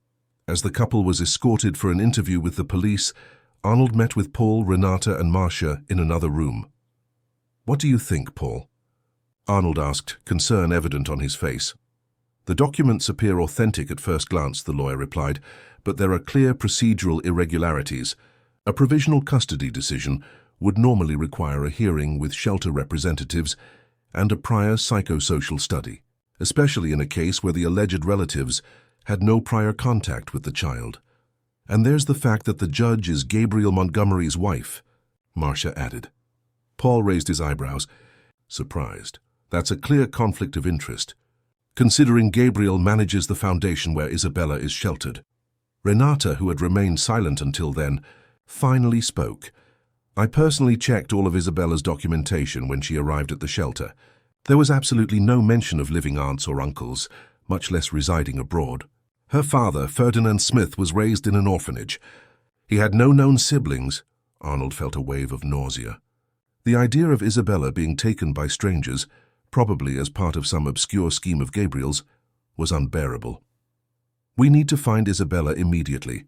As the couple was escorted for an interview with the police, Arnold met with Paul, Renata, and Marcia in another room. What do you think, Paul? Arnold asked, concern evident on his face. The documents appear authentic at first glance, the lawyer replied, but there are clear procedural irregularities. A provisional custody decision would normally require a hearing with shelter representatives and a prior psychosocial study, especially in a case where the alleged relatives had no prior contact with the child. And there's the fact that the judge is Gabriel Montgomery's wife, Marcia added. Paul raised his eyebrows, surprised. That's a clear conflict of interest, considering Gabriel manages the foundation where Isabella is sheltered. Renata, who had remained silent until then, finally spoke. I personally checked all of Isabella's documentation when she arrived at the shelter. There was absolutely no mention of living aunts or uncles, much less residing abroad. Her father, Ferdinand Smith, was raised in an orphanage. He had no known siblings. Arnold felt a wave of nausea. The idea of Isabella being taken by strangers, probably as part of some obscure scheme of Gabriel's, was unbearable. We need to find Isabella immediately.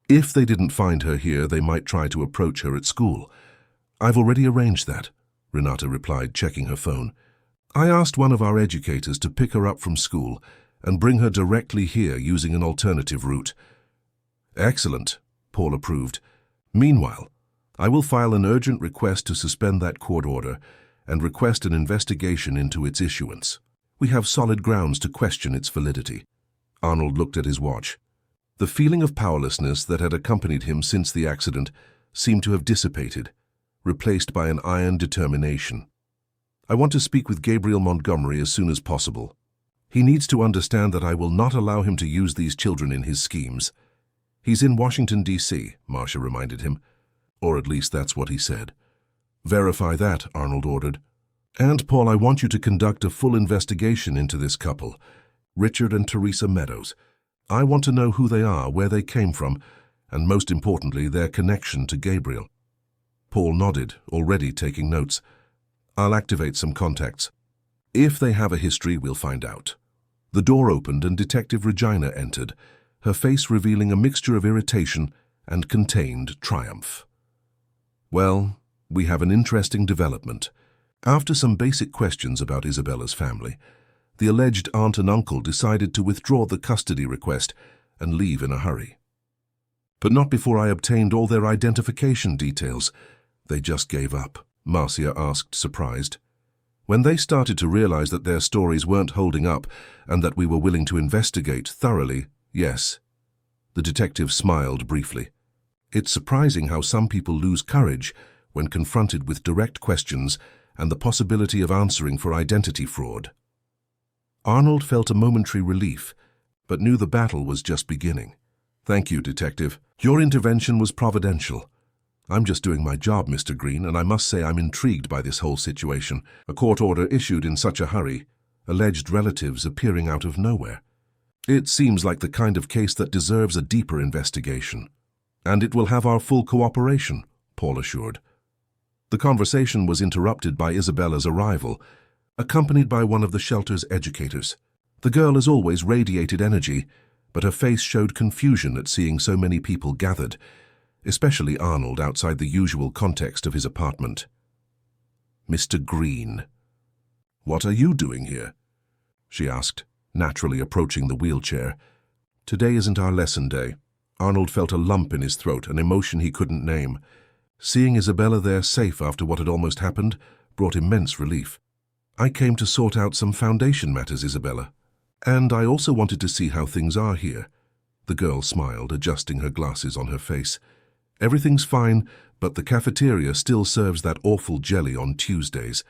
If they didn't find her here, they might try to approach her at school. I've already arranged that, Renata replied, checking her phone. I asked one of our educators to pick her up from school and bring her directly here using an alternative route. Excellent, Paul approved. Meanwhile, I will file an urgent request to suspend that court order and request an investigation into its issuance. We have solid grounds to question its validity. Arnold looked at his watch. The feeling of powerlessness that had accompanied him since the accident seemed to have dissipated, replaced by an iron determination. I want to speak with Gabriel Montgomery as soon as possible. He needs to understand that I will not allow him to use these children in his schemes. He's in Washington, D.C., Marcia reminded him. Or at least that's what he said. Verify that, Arnold ordered. And, Paul, I want you to conduct a full investigation into this couple, Richard and Teresa Meadows. I want to know who they are, where they came from, and most importantly, their connection to Gabriel. Paul nodded, already taking notes. I'll activate some contacts. If they have a history, we'll find out. The door opened and Detective Regina entered, her face revealing a mixture of irritation and contained triumph. Well, we have an interesting development. After some basic questions about Isabella's family, the alleged aunt and uncle decided to withdraw the custody request and leave in a hurry. But not before I obtained all their identification details. They just gave up, Marcia asked, surprised. When they started to realize that their stories weren't holding up and that we were willing to investigate thoroughly, yes. The detective smiled briefly. It's surprising how some people lose courage when confronted with direct questions and the possibility of answering for identity fraud. Arnold felt a momentary relief, but knew the battle was just beginning. Thank you, Detective. Your intervention was providential. I'm just doing my job, Mr. Green, and I must say I'm intrigued by this whole situation. A court order issued in such a hurry, alleged relatives appearing out of nowhere. It seems like the kind of case that deserves a deeper investigation. And it will have our full cooperation, Paul assured. The conversation was interrupted by Isabella's arrival, accompanied by one of the shelter's educators. The girl as always radiated energy, but her face showed confusion at seeing so many people gathered, especially Arnold outside the usual context of his apartment. Mr. Green. What are you doing here? She asked, naturally approaching the wheelchair. Today isn't our lesson day. Arnold felt a lump in his throat, an emotion he couldn't name. Seeing Isabella there safe after what had almost happened brought immense relief. I came to sort out some foundation matters, Isabella. And I also wanted to see how things are here. The girl smiled, adjusting her glasses on her face. Everything's fine, but the cafeteria still serves that awful jelly on Tuesdays.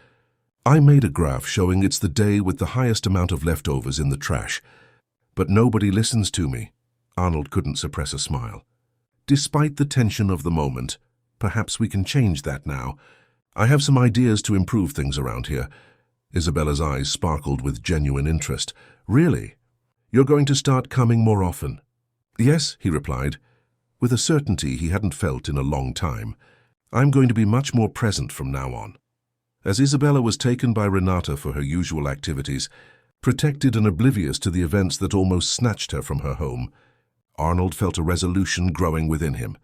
I made a graph showing it's the day with the highest amount of leftovers in the trash. But nobody listens to me. Arnold couldn't suppress a smile. Despite the tension of the moment, perhaps we can change that now. I have some ideas to improve things around here. Isabella's eyes sparkled with genuine interest. Really? You're going to start coming more often? Yes, he replied, with a certainty he hadn't felt in a long time. I'm going to be much more present from now on. As Isabella was taken by Renata for her usual activities, protected and oblivious to the events that almost snatched her from her home, Arnold felt a resolution growing within him.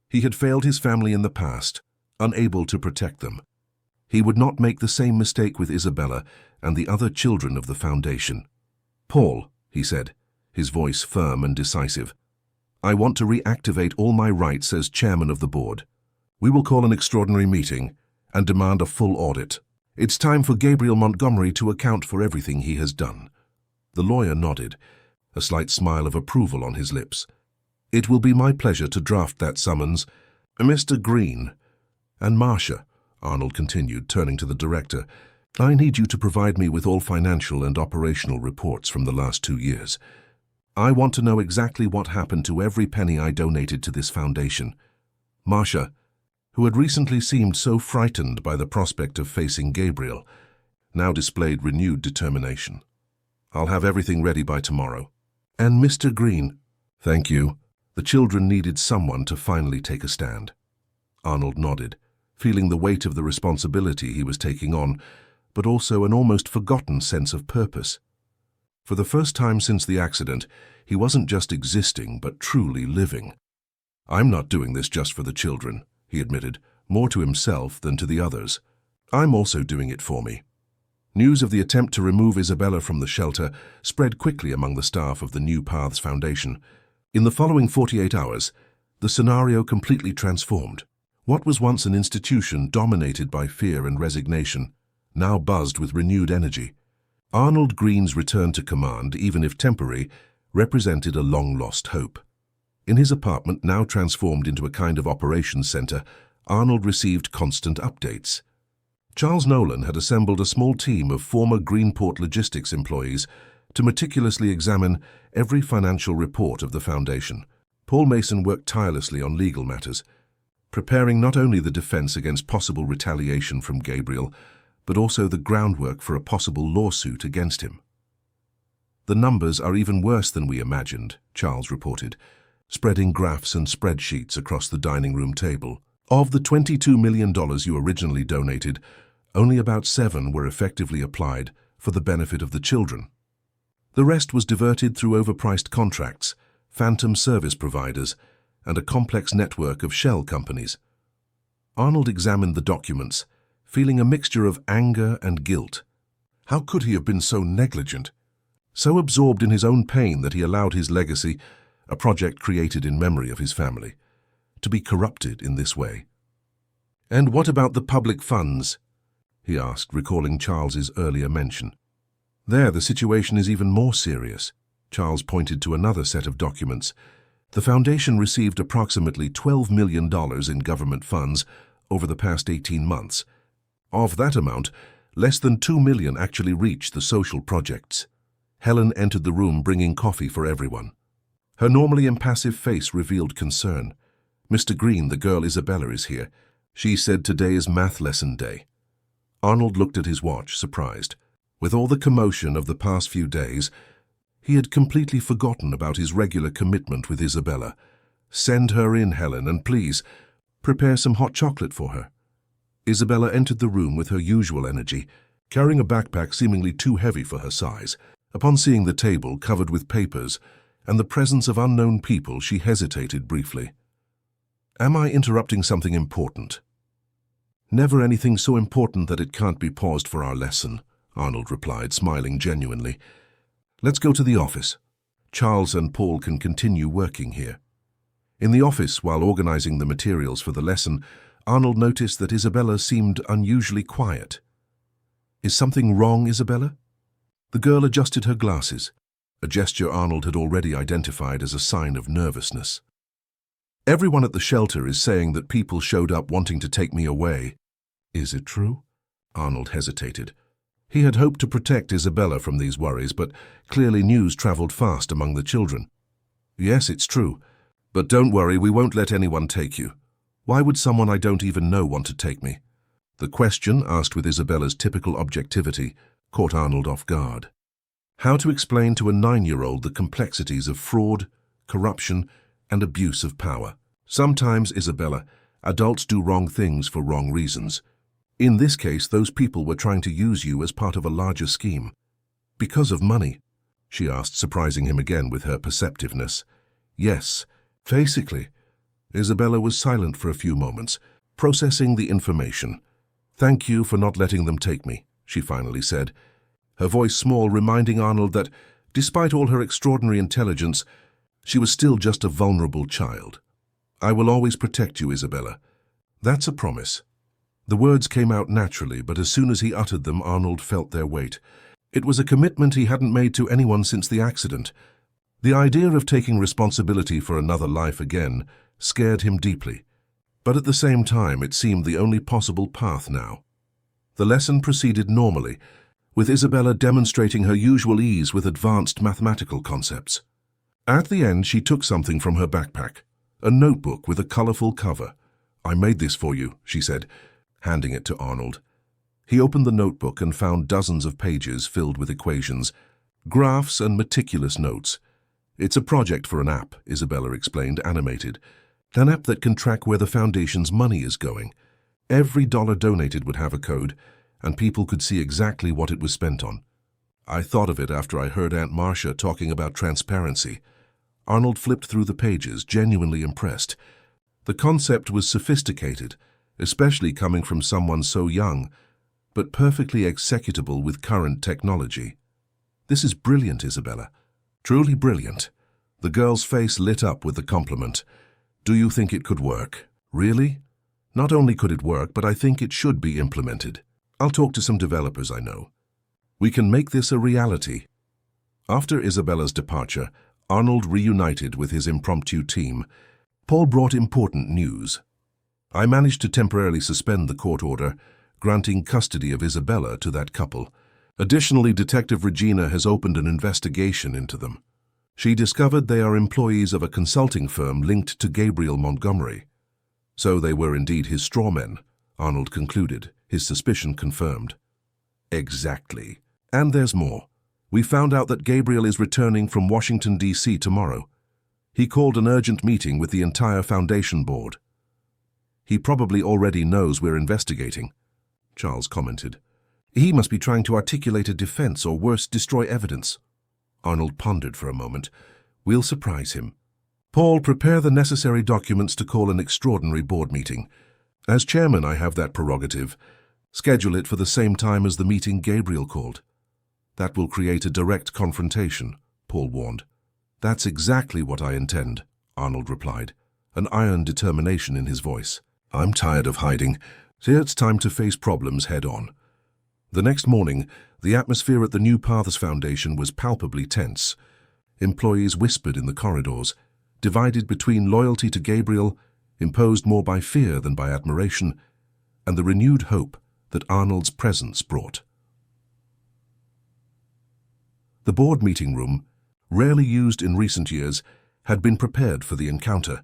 He had failed his family in the past, unable to protect them. He would not make the same mistake with Isabella and the other children of the Foundation. Paul, he said, his voice firm and decisive, I want to reactivate all my rights as chairman of the board. We will call an extraordinary meeting and demand a full audit. It's time for Gabriel Montgomery to account for everything he has done. The lawyer nodded, a slight smile of approval on his lips. It will be my pleasure to draft that summons. Mr. Green. And Marcia, Arnold continued, turning to the director, I need you to provide me with all financial and operational reports from the last 2 years. I want to know exactly what happened to every penny I donated to this foundation. Marcia, who had recently seemed so frightened by the prospect of facing Gabriel, now displayed renewed determination. I'll have everything ready by tomorrow. And Mr. Green. Thank you. The children needed someone to finally take a stand. Arnold nodded, feeling the weight of the responsibility he was taking on, but also an almost forgotten sense of purpose. For the first time since the accident, he wasn't just existing, but truly living. I'm not doing this just for the children, he admitted, more to himself than to the others. I'm also doing it for me. News of the attempt to remove Isabella from the shelter spread quickly among the staff of the New Paths Foundation. In the following 48 hours, the scenario completely transformed. What was once an institution dominated by fear and resignation now buzzed with renewed energy. Arnold Green's return to command, even if temporary, represented a long-lost hope. In his apartment, now transformed into a kind of operations center, Arnold received constant updates. Charles Nolan had assembled a small team of former Greenport logistics employees to meticulously examine every financial report of the foundation. Paul Mason worked tirelessly on legal matters, preparing not only the defense against possible retaliation from Gabriel, but also the groundwork for a possible lawsuit against him. "The numbers are even worse than we imagined," Charles reported, spreading graphs and spreadsheets across the dining room table. "Of the $22 million you originally donated, only about $7 were effectively applied for the benefit of the children. The rest was diverted through overpriced contracts, phantom service providers, and a complex network of shell companies." Arnold examined the documents, feeling a mixture of anger and guilt. How could he have been so negligent? So absorbed in his own pain that he allowed his legacy, a project created in memory of his family, to be corrupted in this way. "And what about the public funds?" he asked, recalling Charles's earlier mention. "There, the situation is even more serious." Charles pointed to another set of documents. The foundation received approximately $12 million in government funds over the past 18 months. Of that amount, less than $2 million actually reached the social projects. Helen entered the room bringing coffee for everyone. Her normally impassive face revealed concern. "Mr. Green, the girl Isabella is here. She said today is math lesson day." Arnold looked at his watch, surprised. With all the commotion of the past few days, he had completely forgotten about his regular commitment with Isabella. "Send her in, Helen, and please, prepare some hot chocolate for her." Isabella entered the room with her usual energy, carrying a backpack seemingly too heavy for her size. Upon seeing the table covered with papers and the presence of unknown people, she hesitated briefly. "Am I interrupting something important?" "Never anything so important that it can't be paused for our lesson," Arnold replied, smiling genuinely. "Let's go to the office. Charles and Paul can continue working here." In the office, while organizing the materials for the lesson, Arnold noticed that Isabella seemed unusually quiet. "Is something wrong, Isabella?" The girl adjusted her glasses, a gesture Arnold had already identified as a sign of nervousness. "Everyone at the shelter is saying that people showed up wanting to take me away." "Is it true?" Arnold hesitated. He had hoped to protect Isabella from these worries, but clearly news traveled fast among the children. "Yes, it's true. But don't worry, we won't let anyone take you. Why would someone I don't even know want to take me?" The question, asked with Isabella's typical objectivity, caught Arnold off guard. How to explain to a 9-year-old the complexities of fraud, corruption, and abuse of power? "Sometimes, Isabella, adults do wrong things for wrong reasons. In this case, those people were trying to use you as part of a larger scheme." "Because of money?" she asked, surprising him again with her perceptiveness. "Yes, basically." Isabella was silent for a few moments, processing the information. "Thank you for not letting them take me," she finally said, her voice small, reminding Arnold that, despite all her extraordinary intelligence, she was still just a vulnerable child. "I will always protect you, Isabella. That's a promise." The words came out naturally, but as soon as he uttered them, Arnold felt their weight. It was a commitment he hadn't made to anyone since the accident. The idea of taking responsibility for another life again scared him deeply, but at the same time it seemed the only possible path now. The lesson proceeded normally, with Isabella demonstrating her usual ease with advanced mathematical concepts. At the end, she took something from her backpack, a notebook with a colorful cover. "I made this for you," she said, handing it to Arnold. He opened the notebook and found dozens of pages filled with equations, graphs, and meticulous notes. "It's a project for an app," Isabella explained, animated. "An app that can track where the foundation's money is going. Every dollar donated would have a code, and people could see exactly what it was spent on." "I thought of it after I heard Aunt Marcia talking about transparency." Arnold flipped through the pages, genuinely impressed. The concept was sophisticated, especially coming from someone so young, but perfectly executable with current technology. This is brilliant, Isabella. Truly brilliant. The girl's face lit up with the compliment. Do you think it could work? Really? Not only could it work, but I think it should be implemented. I'll talk to some developers I know. We can make this a reality. After Isabella's departure, Arnold reunited with his impromptu team. Paul brought important news. I managed to temporarily suspend the court order, granting custody of Isabella to that couple. Additionally, Detective Regina has opened an investigation into them. She discovered they are employees of a consulting firm linked to Gabriel Montgomery. So they were indeed his strawmen, Arnold concluded, his suspicion confirmed. Exactly. And there's more. We found out that Gabriel is returning from Washington, D.C. tomorrow. He called an urgent meeting with the entire Foundation board. He probably already knows we're investigating, Charles commented. He must be trying to articulate a defense or worse, destroy evidence. Arnold pondered for a moment. We'll surprise him. Paul, prepare the necessary documents to call an extraordinary board meeting. As chairman, I have that prerogative. Schedule it for the same time as the meeting Gabriel called. That will create a direct confrontation, Paul warned. That's exactly what I intend, Arnold replied, an iron determination in his voice. I'm tired of hiding, so it's time to face problems head-on. The next morning, the atmosphere at the New Paths Foundation was palpably tense. Employees whispered in the corridors, divided between loyalty to Gabriel, imposed more by fear than by admiration, and the renewed hope that Arnold's presence brought. The board meeting room, rarely used in recent years, had been prepared for the encounter.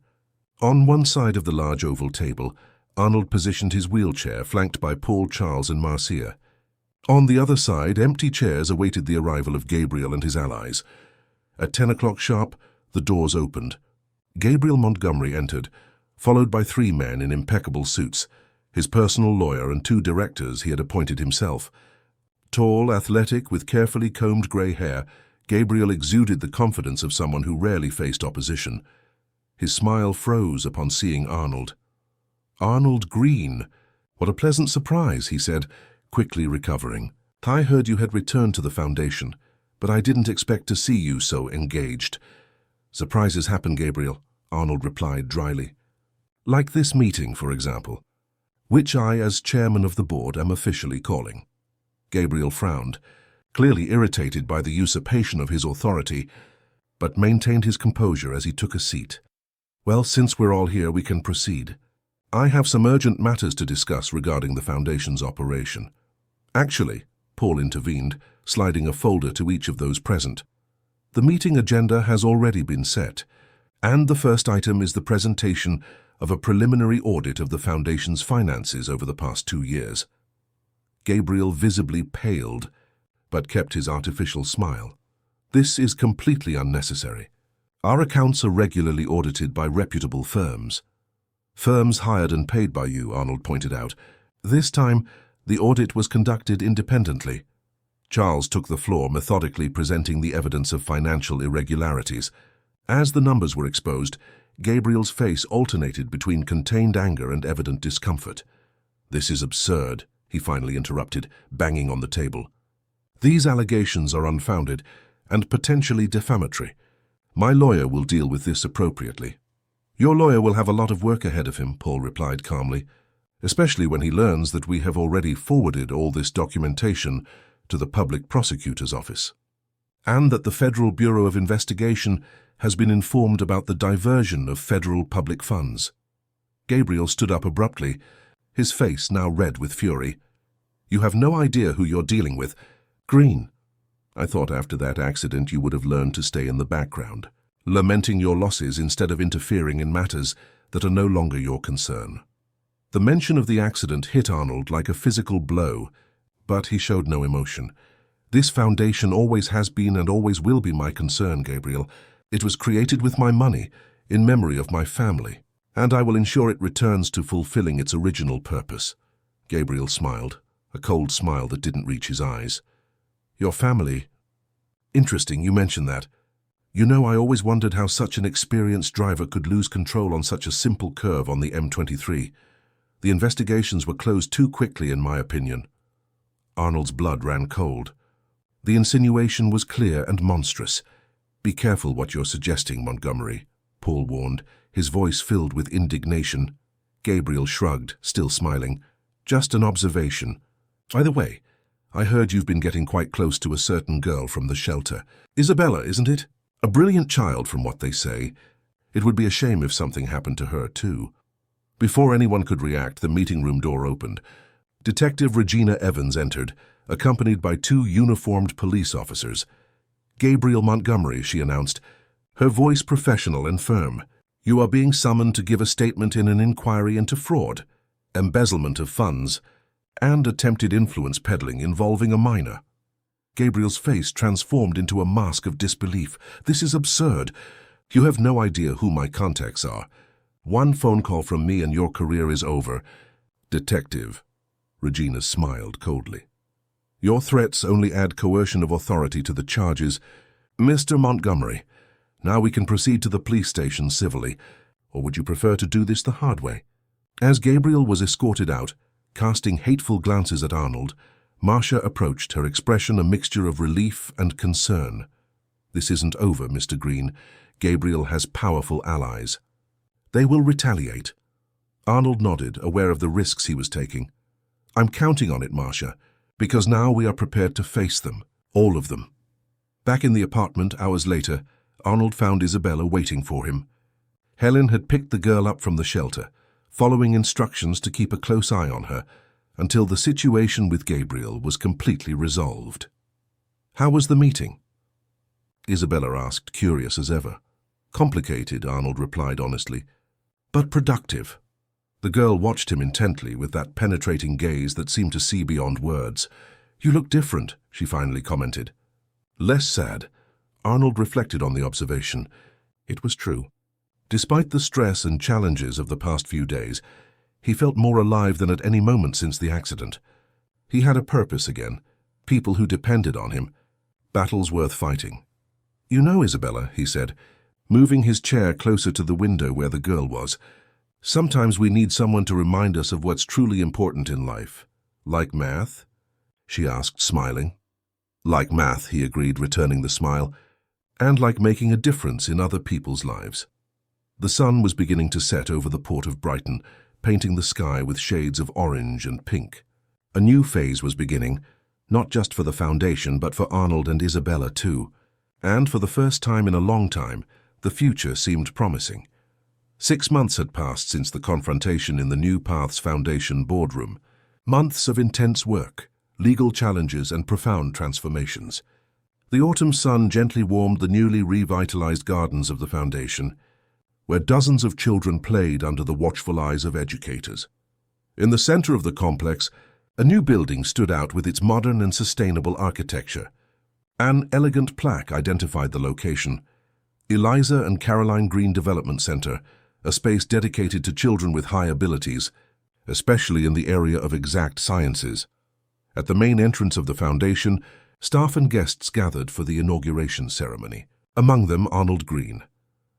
On one side of the large oval table, Arnold positioned his wheelchair, flanked by Paul, Charles, and Marcia. On the other side, empty chairs awaited the arrival of Gabriel and his allies. At 10 o'clock sharp, the doors opened. Gabriel Montgomery entered, followed by 3 men in impeccable suits, his personal lawyer and 2 directors he had appointed himself. Tall, athletic, with carefully combed grey hair, Gabriel exuded the confidence of someone who rarely faced opposition. His smile froze upon seeing Arnold. Arnold Green! What a pleasant surprise, he said, quickly recovering. I heard you had returned to the Foundation, but I didn't expect to see you so engaged. Surprises happen, Gabriel, Arnold replied dryly. Like this meeting, for example, which I, as chairman of the board, am officially calling. Gabriel frowned, clearly irritated by the usurpation of his authority, but maintained his composure as he took a seat. Well, since we're all here, we can proceed. I have some urgent matters to discuss regarding the Foundation's operation. Actually, Paul intervened, sliding a folder to each of those present. The meeting agenda has already been set, and the first item is the presentation of a preliminary audit of the Foundation's finances over the past 2 years. Gabriel visibly paled, but kept his artificial smile. This is completely unnecessary. Our accounts are regularly audited by reputable firms. Firms hired and paid by you, Arnold pointed out. This time, the audit was conducted independently. Charles took the floor, methodically presenting the evidence of financial irregularities. As the numbers were exposed, Gabriel's face alternated between contained anger and evident discomfort. This is absurd, he finally interrupted, banging on the table. These allegations are unfounded and potentially defamatory. My lawyer will deal with this appropriately. Your lawyer will have a lot of work ahead of him, Paul replied calmly, especially when he learns that we have already forwarded all this documentation to the public prosecutor's office, and that the Federal Bureau of Investigation has been informed about the diversion of federal public funds. Gabriel stood up abruptly, his face now red with fury. You have no idea who you're dealing with. Green, I thought after that accident you would have learned to stay in the background, lamenting your losses instead of interfering in matters that are no longer your concern. The mention of the accident hit Arnold like a physical blow, but he showed no emotion. This foundation always has been and always will be my concern, Gabriel. It was created with my money, in memory of my family, and I will ensure it returns to fulfilling its original purpose. Gabriel smiled, a cold smile that didn't reach his eyes. Your family? Interesting you mention that. You know, I always wondered how such an experienced driver could lose control on such a simple curve on the M23. The investigations were closed too quickly, in my opinion. Arnold's blood ran cold. The insinuation was clear and monstrous. "Be careful what you're suggesting, Montgomery," Paul warned, his voice filled with indignation. Gabriel shrugged, still smiling. "Just an observation. By the way, I heard you've been getting quite close to a certain girl from the shelter. Isabella, isn't it? A brilliant child from what they say. It would be a shame if something happened to her too." Before anyone could react, the meeting room door opened. Detective Regina Evans entered, accompanied by 2 uniformed police officers. "Gabriel Montgomery," she announced, her voice professional and firm. "You are being summoned to give a statement in an inquiry into fraud, embezzlement of funds, and attempted influence peddling involving a minor." Gabriel's face transformed into a mask of disbelief. "This is absurd. You have no idea who my contacts are. One phone call from me and your career is over." "Detective," Regina smiled coldly, "your threats only add coercion of authority to the charges. Mr. Montgomery, now we can proceed to the police station civilly, or would you prefer to do this the hard way?" As Gabriel was escorted out, casting hateful glances at Arnold, Marcia approached, her expression a mixture of relief and concern. "This isn't over, Mr. Green. Gabriel has powerful allies. They will retaliate." Arnold nodded, aware of the risks he was taking. "I'm counting on it, Marcia, because now we are prepared to face them, all of them." Back in the apartment, hours later, Arnold found Isabella waiting for him. Helen had picked the girl up from the shelter, following instructions to keep a close eye on her, until the situation with Gabriel was completely resolved. "How was the meeting?" Isabella asked, curious as ever. "Complicated," Arnold replied honestly, "but productive." The girl watched him intently with that penetrating gaze that seemed to see beyond words. "You look different," she finally commented. "Less sad." Arnold reflected on the observation. It was true. Despite the stress and challenges of the past few days, he felt more alive than at any moment since the accident. He had a purpose again, people who depended on him, battles worth fighting. "You know, Isabella," he said, moving his chair closer to the window where the girl was, "sometimes we need someone to remind us of what's truly important in life." "Like math?" she asked, smiling. "Like math," he agreed, returning the smile, "and like making a difference in other people's lives." The sun was beginning to set over the port of Brighton, painting the sky with shades of orange and pink. A new phase was beginning, not just for the Foundation, but for Arnold and Isabella too. And for the first time in a long time, the future seemed promising. 6 months had passed since the confrontation in the New Paths Foundation boardroom. Months of intense work, legal challenges, and profound transformations. The autumn sun gently warmed the newly revitalized gardens of the Foundation, where dozens of children played under the watchful eyes of educators. In the center of the complex, a new building stood out with its modern and sustainable architecture. An elegant plaque identified the location: Eliza and Caroline Green Development Center, a space dedicated to children with high abilities, especially in the area of exact sciences. At the main entrance of the Foundation, staff and guests gathered for the inauguration ceremony. Among them, Arnold Green,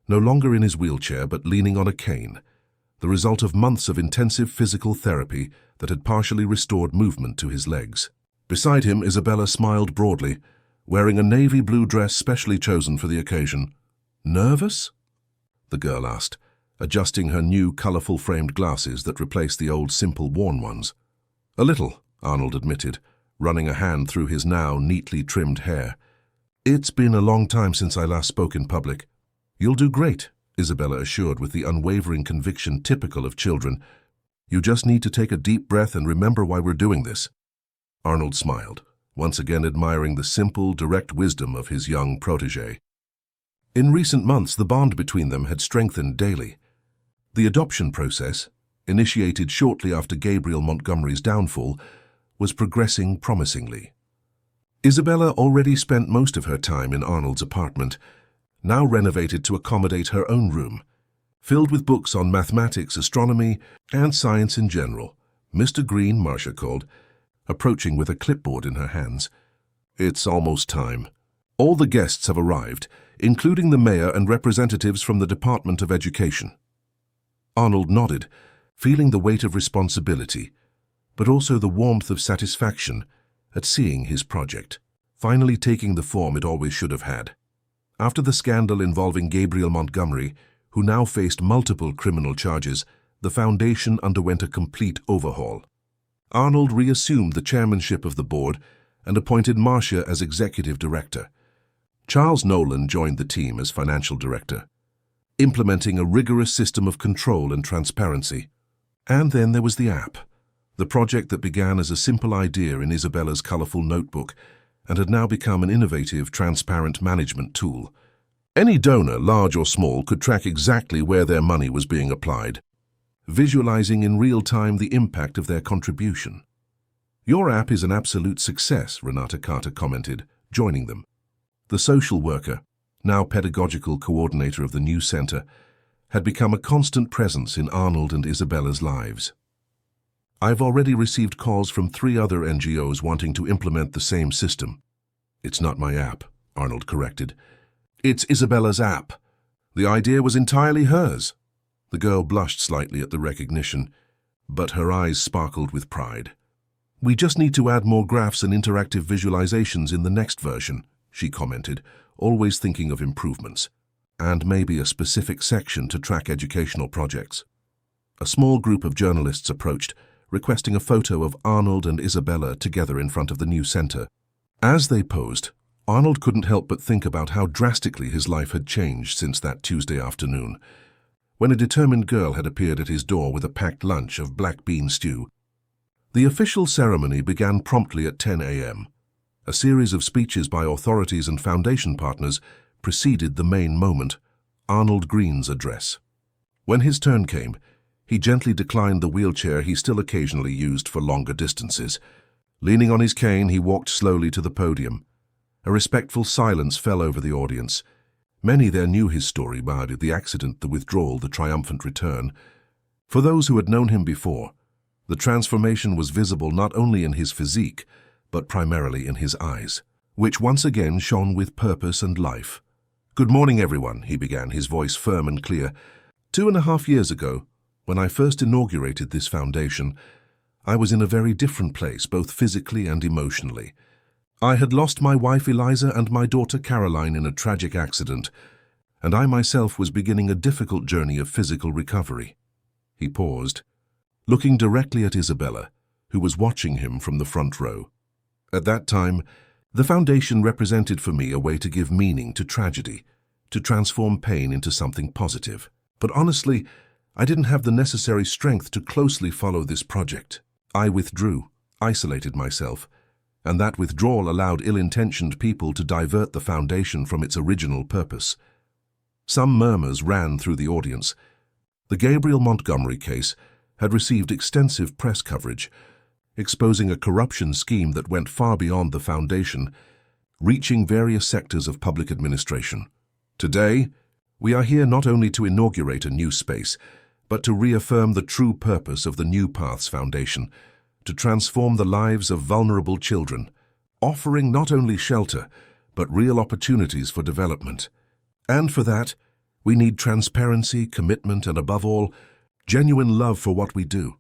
no longer in his wheelchair but leaning on a cane, the result of months of intensive physical therapy that had partially restored movement to his legs. Beside him, Isabella smiled broadly, wearing a navy blue dress specially chosen for the occasion. "Nervous?" the girl asked, adjusting her new colorful framed glasses that replaced the old simple worn ones. "A little," Arnold admitted, running a hand through his now neatly trimmed hair. "It's been a long time since I last spoke in public." "You'll do great," Isabella assured with the unwavering conviction typical of children. "You just need to take a deep breath and remember why we're doing this." Arnold smiled, once again admiring the simple, direct wisdom of his young protégé. In recent months, the bond between them had strengthened daily. The adoption process, initiated shortly after Gabriel Montgomery's downfall, was progressing promisingly. Isabella already spent most of her time in Arnold's apartment, now renovated to accommodate her own room, filled with books on mathematics, astronomy, and science in general. "Mr. Green," Marcia called, approaching with a clipboard in her hands. "It's almost time. All the guests have arrived, including the mayor and representatives from the Department of Education." Arnold nodded, feeling the weight of responsibility, but also the warmth of satisfaction. at seeing his project finally taking the form it always should have had. After the scandal involving Gabriel Montgomery, who now faced multiple criminal charges, the foundation underwent a complete overhaul. Arnold reassumed the chairmanship of the board and appointed Marcia as executive director. Charles Nolan joined the team as financial director, implementing a rigorous system of control and transparency. And then there was the app, the project that began as a simple idea in Isabella's colorful notebook and had now become an innovative, transparent management tool. Any donor, large or small, could track exactly where their money was being applied, visualizing in real time the impact of their contribution. "Your app is an absolute success," Renata Carter commented, joining them. The social worker, now pedagogical coordinator of the new center, had become a constant presence in Arnold and Isabella's lives. "I've already received calls from 3 other NGOs wanting to implement the same system." "It's not my app," Arnold corrected. "It's Isabella's app. The idea was entirely hers." The girl blushed slightly at the recognition, but her eyes sparkled with pride. "We just need to add more graphs and interactive visualizations in the next version," she commented, always thinking of improvements. "And maybe a specific section to track educational projects." A small group of journalists approached, requesting a photo of Arnold and Isabella together in front of the new center. As they posed, Arnold couldn't help but think about how drastically his life had changed since that Tuesday afternoon, when a determined girl had appeared at his door with a packed lunch of black bean stew. The official ceremony began promptly at 10 a.m. A series of speeches by authorities and foundation partners preceded the main moment, Arnold Green's address. When his turn came, he gently declined the wheelchair he still occasionally used for longer distances. Leaning on his cane, he walked slowly to the podium. A respectful silence fell over the audience. Many there knew his story, the accident, the withdrawal, the triumphant return. For those who had known him before, the transformation was visible not only in his physique, but primarily in his eyes, which once again shone with purpose and life. "Good morning, everyone," he began, his voice firm and clear. 2.5 years ago, when I first inaugurated this foundation, I was in a very different place, both physically and emotionally. I had lost my wife Eliza and my daughter Caroline in a tragic accident, and I myself was beginning a difficult journey of physical recovery. He paused, looking directly at Isabella, who was watching him from the front row. At that time, the foundation represented for me a way to give meaning to tragedy, to transform pain into something positive. But honestly, I didn't have the necessary strength to closely follow this project. I withdrew, isolated myself, and that withdrawal allowed ill-intentioned people to divert the foundation from its original purpose. Some murmurs ran through the audience. The Gabriel Montgomery case had received extensive press coverage, exposing a corruption scheme that went far beyond the foundation, reaching various sectors of public administration. Today, we are here not only to inaugurate a new space, but to reaffirm the true purpose of the New Paths Foundation, to transform the lives of vulnerable children, offering not only shelter, but real opportunities for development. And for that, we need transparency, commitment, and above all, genuine love for what we do.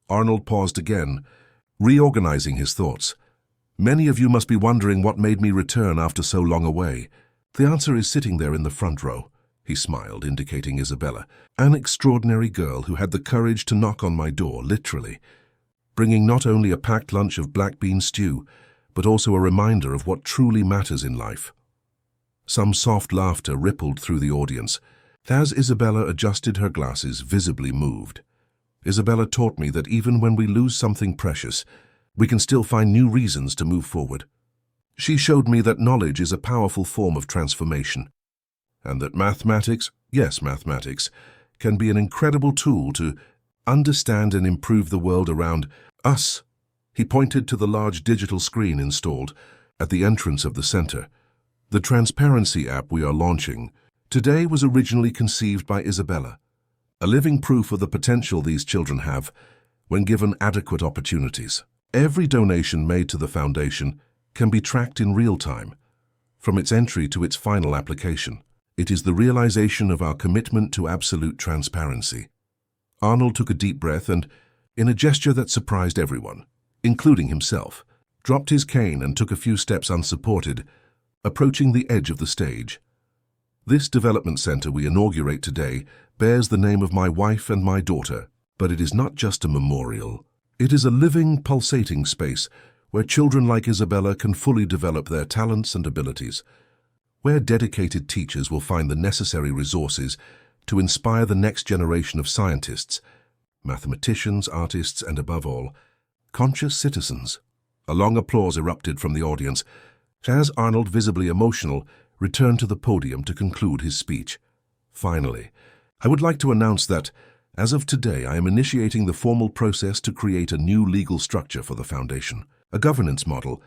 Arnold paused again, reorganizing his thoughts. "Many of you must be wondering what made me return after so long away. The answer is sitting there in the front row." He smiled, indicating Isabella, an extraordinary girl who had the courage to knock on my door, literally, bringing not only a packed lunch of black bean stew, but also a reminder of what truly matters in life. Some soft laughter rippled through the audience. As Isabella adjusted her glasses, visibly moved. Isabella taught me that even when we lose something precious, we can still find new reasons to move forward. She showed me that knowledge is a powerful form of transformation, and that mathematics, yes, mathematics, can be an incredible tool to understand and improve the world around us. He pointed to the large digital screen installed at the entrance of the center. The transparency app we are launching today was originally conceived by Isabella, a living proof of the potential these children have when given adequate opportunities. Every donation made to the foundation can be tracked in real time, from its entry to its final application. It is the realization of our commitment to absolute transparency. Arnold took a deep breath and, in a gesture that surprised everyone, including himself, dropped his cane and took a few steps unsupported, approaching the edge of the stage. This development center we inaugurate today bears the name of my wife and my daughter, but it is not just a memorial. It is a living, pulsating space where children like Isabella can fully develop their talents and abilities, where dedicated teachers will find the necessary resources to inspire the next generation of scientists, mathematicians, artists, and above all, conscious citizens. A long applause erupted from the audience as Arnold, visibly emotional, returned to the podium to conclude his speech. Finally, I would like to announce that, as of today, I am initiating the formal process to create a new legal structure for the Foundation, a governance model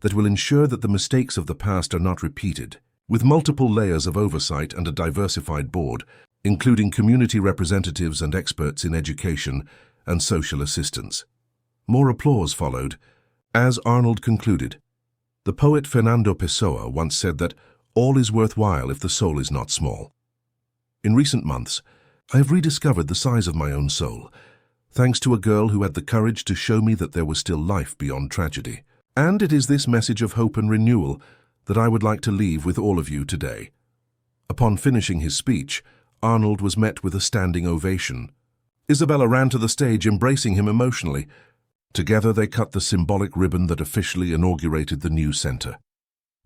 that will ensure that the mistakes of the past are not repeated, with multiple layers of oversight and a diversified board, including community representatives and experts in education and social assistance. More applause followed, as Arnold concluded. The poet Fernando Pessoa once said that all is worthwhile if the soul is not small. In recent months, I have rediscovered the size of my own soul, thanks to a girl who had the courage to show me that there was still life beyond tragedy. And it is this message of hope and renewal that I would like to leave with all of you today. Upon finishing his speech, Arnold was met with a standing ovation. Isabella ran to the stage, embracing him emotionally. Together they cut the symbolic ribbon that officially inaugurated the new center.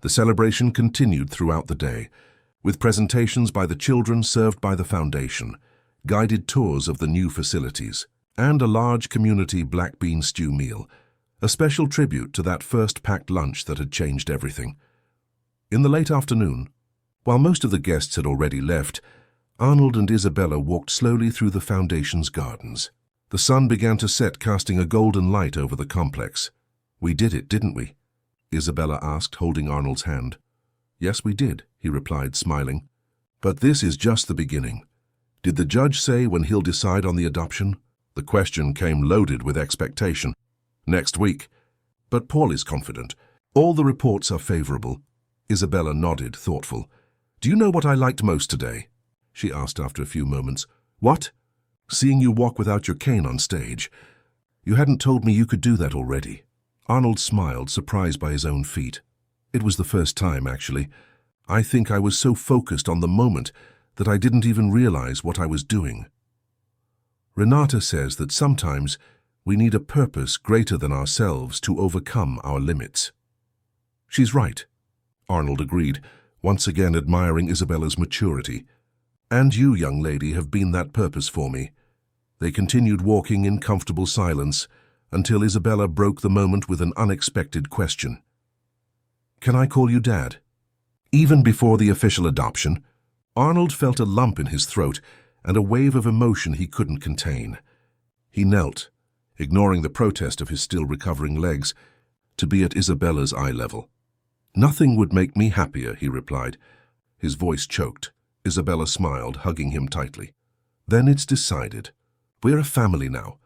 The celebration continued throughout the day, with presentations by the children served by the Foundation, guided tours of the new facilities, and a large community black bean stew meal, a special tribute to that first packed lunch that had changed everything. In the late afternoon, while most of the guests had already left, Arnold and Isabella walked slowly through the Foundation's gardens. The sun began to set, casting a golden light over the complex. "We did it, didn't we?" Isabella asked, holding Arnold's hand. "Yes, we did," he replied, smiling. "But this is just the beginning. Did the judge say when he'll decide on the adoption?" The question came loaded with expectation. "Next week. But Paul is confident. All the reports are favorable." Isabella nodded, thoughtful. "Do you know what I liked most today?" she asked after a few moments. "What?" "Seeing you walk without your cane on stage. You hadn't told me you could do that already." Arnold smiled, surprised by his own feat. "It was the first time, actually. I think I was so focused on the moment that I didn't even realize what I was doing." Renata says that sometimes we need a purpose greater than ourselves to overcome our limits. "She's right," Arnold agreed, once again admiring Isabella's maturity. "And you, young lady, have been that purpose for me." They continued walking in comfortable silence until Isabella broke the moment with an unexpected question. "Can I call you Dad?" Even before the official adoption, Arnold felt a lump in his throat and a wave of emotion he couldn't contain. He knelt, ignoring the protest of his still recovering legs, to be at Isabella's eye level. "Nothing would make me happier," he replied. His voice choked. Isabella smiled, hugging him tightly. "Then it's decided. We're a family now."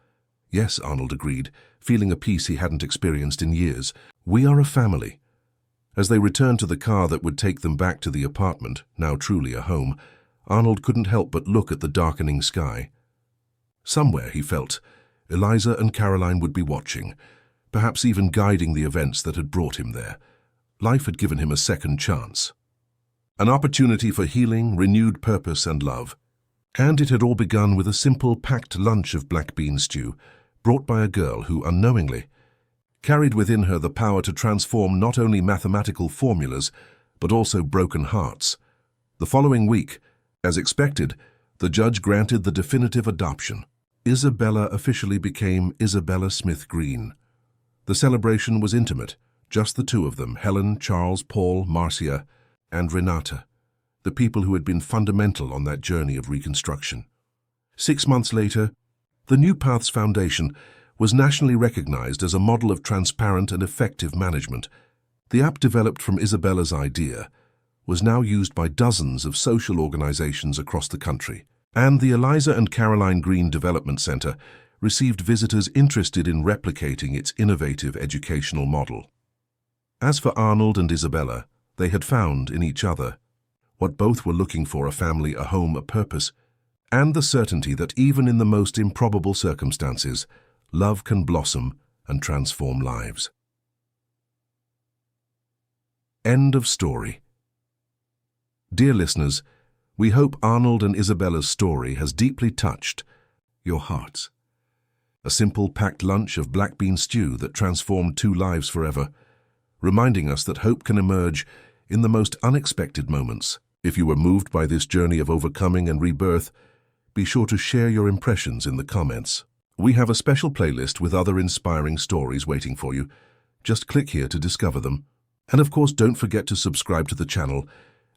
"Yes," Arnold agreed, feeling a peace he hadn't experienced in years. "We are a family." As they returned to the car that would take them back to the apartment, now truly a home, Arnold couldn't help but look at the darkening sky. Somewhere, he felt, Eliza and Caroline would be watching, perhaps even guiding the events that had brought him there. Life had given him a second chance. An opportunity for healing, renewed purpose and love. And it had all begun with a simple packed lunch of black bean stew, brought by a girl who, unknowingly, carried within her the power to transform not only mathematical formulas, but also broken hearts. The following week, as expected, the judge granted the definitive adoption. Isabella officially became Isabella Smith Green. The celebration was intimate, just the two of them, Helen, Charles, Paul, Marcia, and Renata, the people who had been fundamental on that journey of reconstruction. 6 months later, the New Paths Foundation was nationally recognized as a model of transparent and effective management. The app, developed from Isabella's idea, was now used by dozens of social organizations across the country, and the Eliza and Caroline Green Development Center received visitors interested in replicating its innovative educational model. As for Arnold and Isabella, they had found in each other what both were looking for: a family, a home, a purpose, and the certainty that even in the most improbable circumstances, love can blossom and transform lives. End of story. Dear listeners, we hope Arnold and Isabella's story has deeply touched your hearts. A simple packed lunch of black bean stew that transformed two lives forever, reminding us that hope can emerge in the most unexpected moments. If you were moved by this journey of overcoming and rebirth, be sure to share your impressions in the comments. We have a special playlist with other inspiring stories waiting for you. Just click here to discover them. And of course, don't forget to subscribe to the channel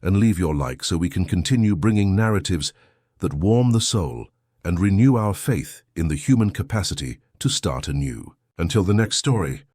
and leave your like so we can continue bringing narratives that warm the soul and renew our faith in the human capacity to start anew. Until the next story,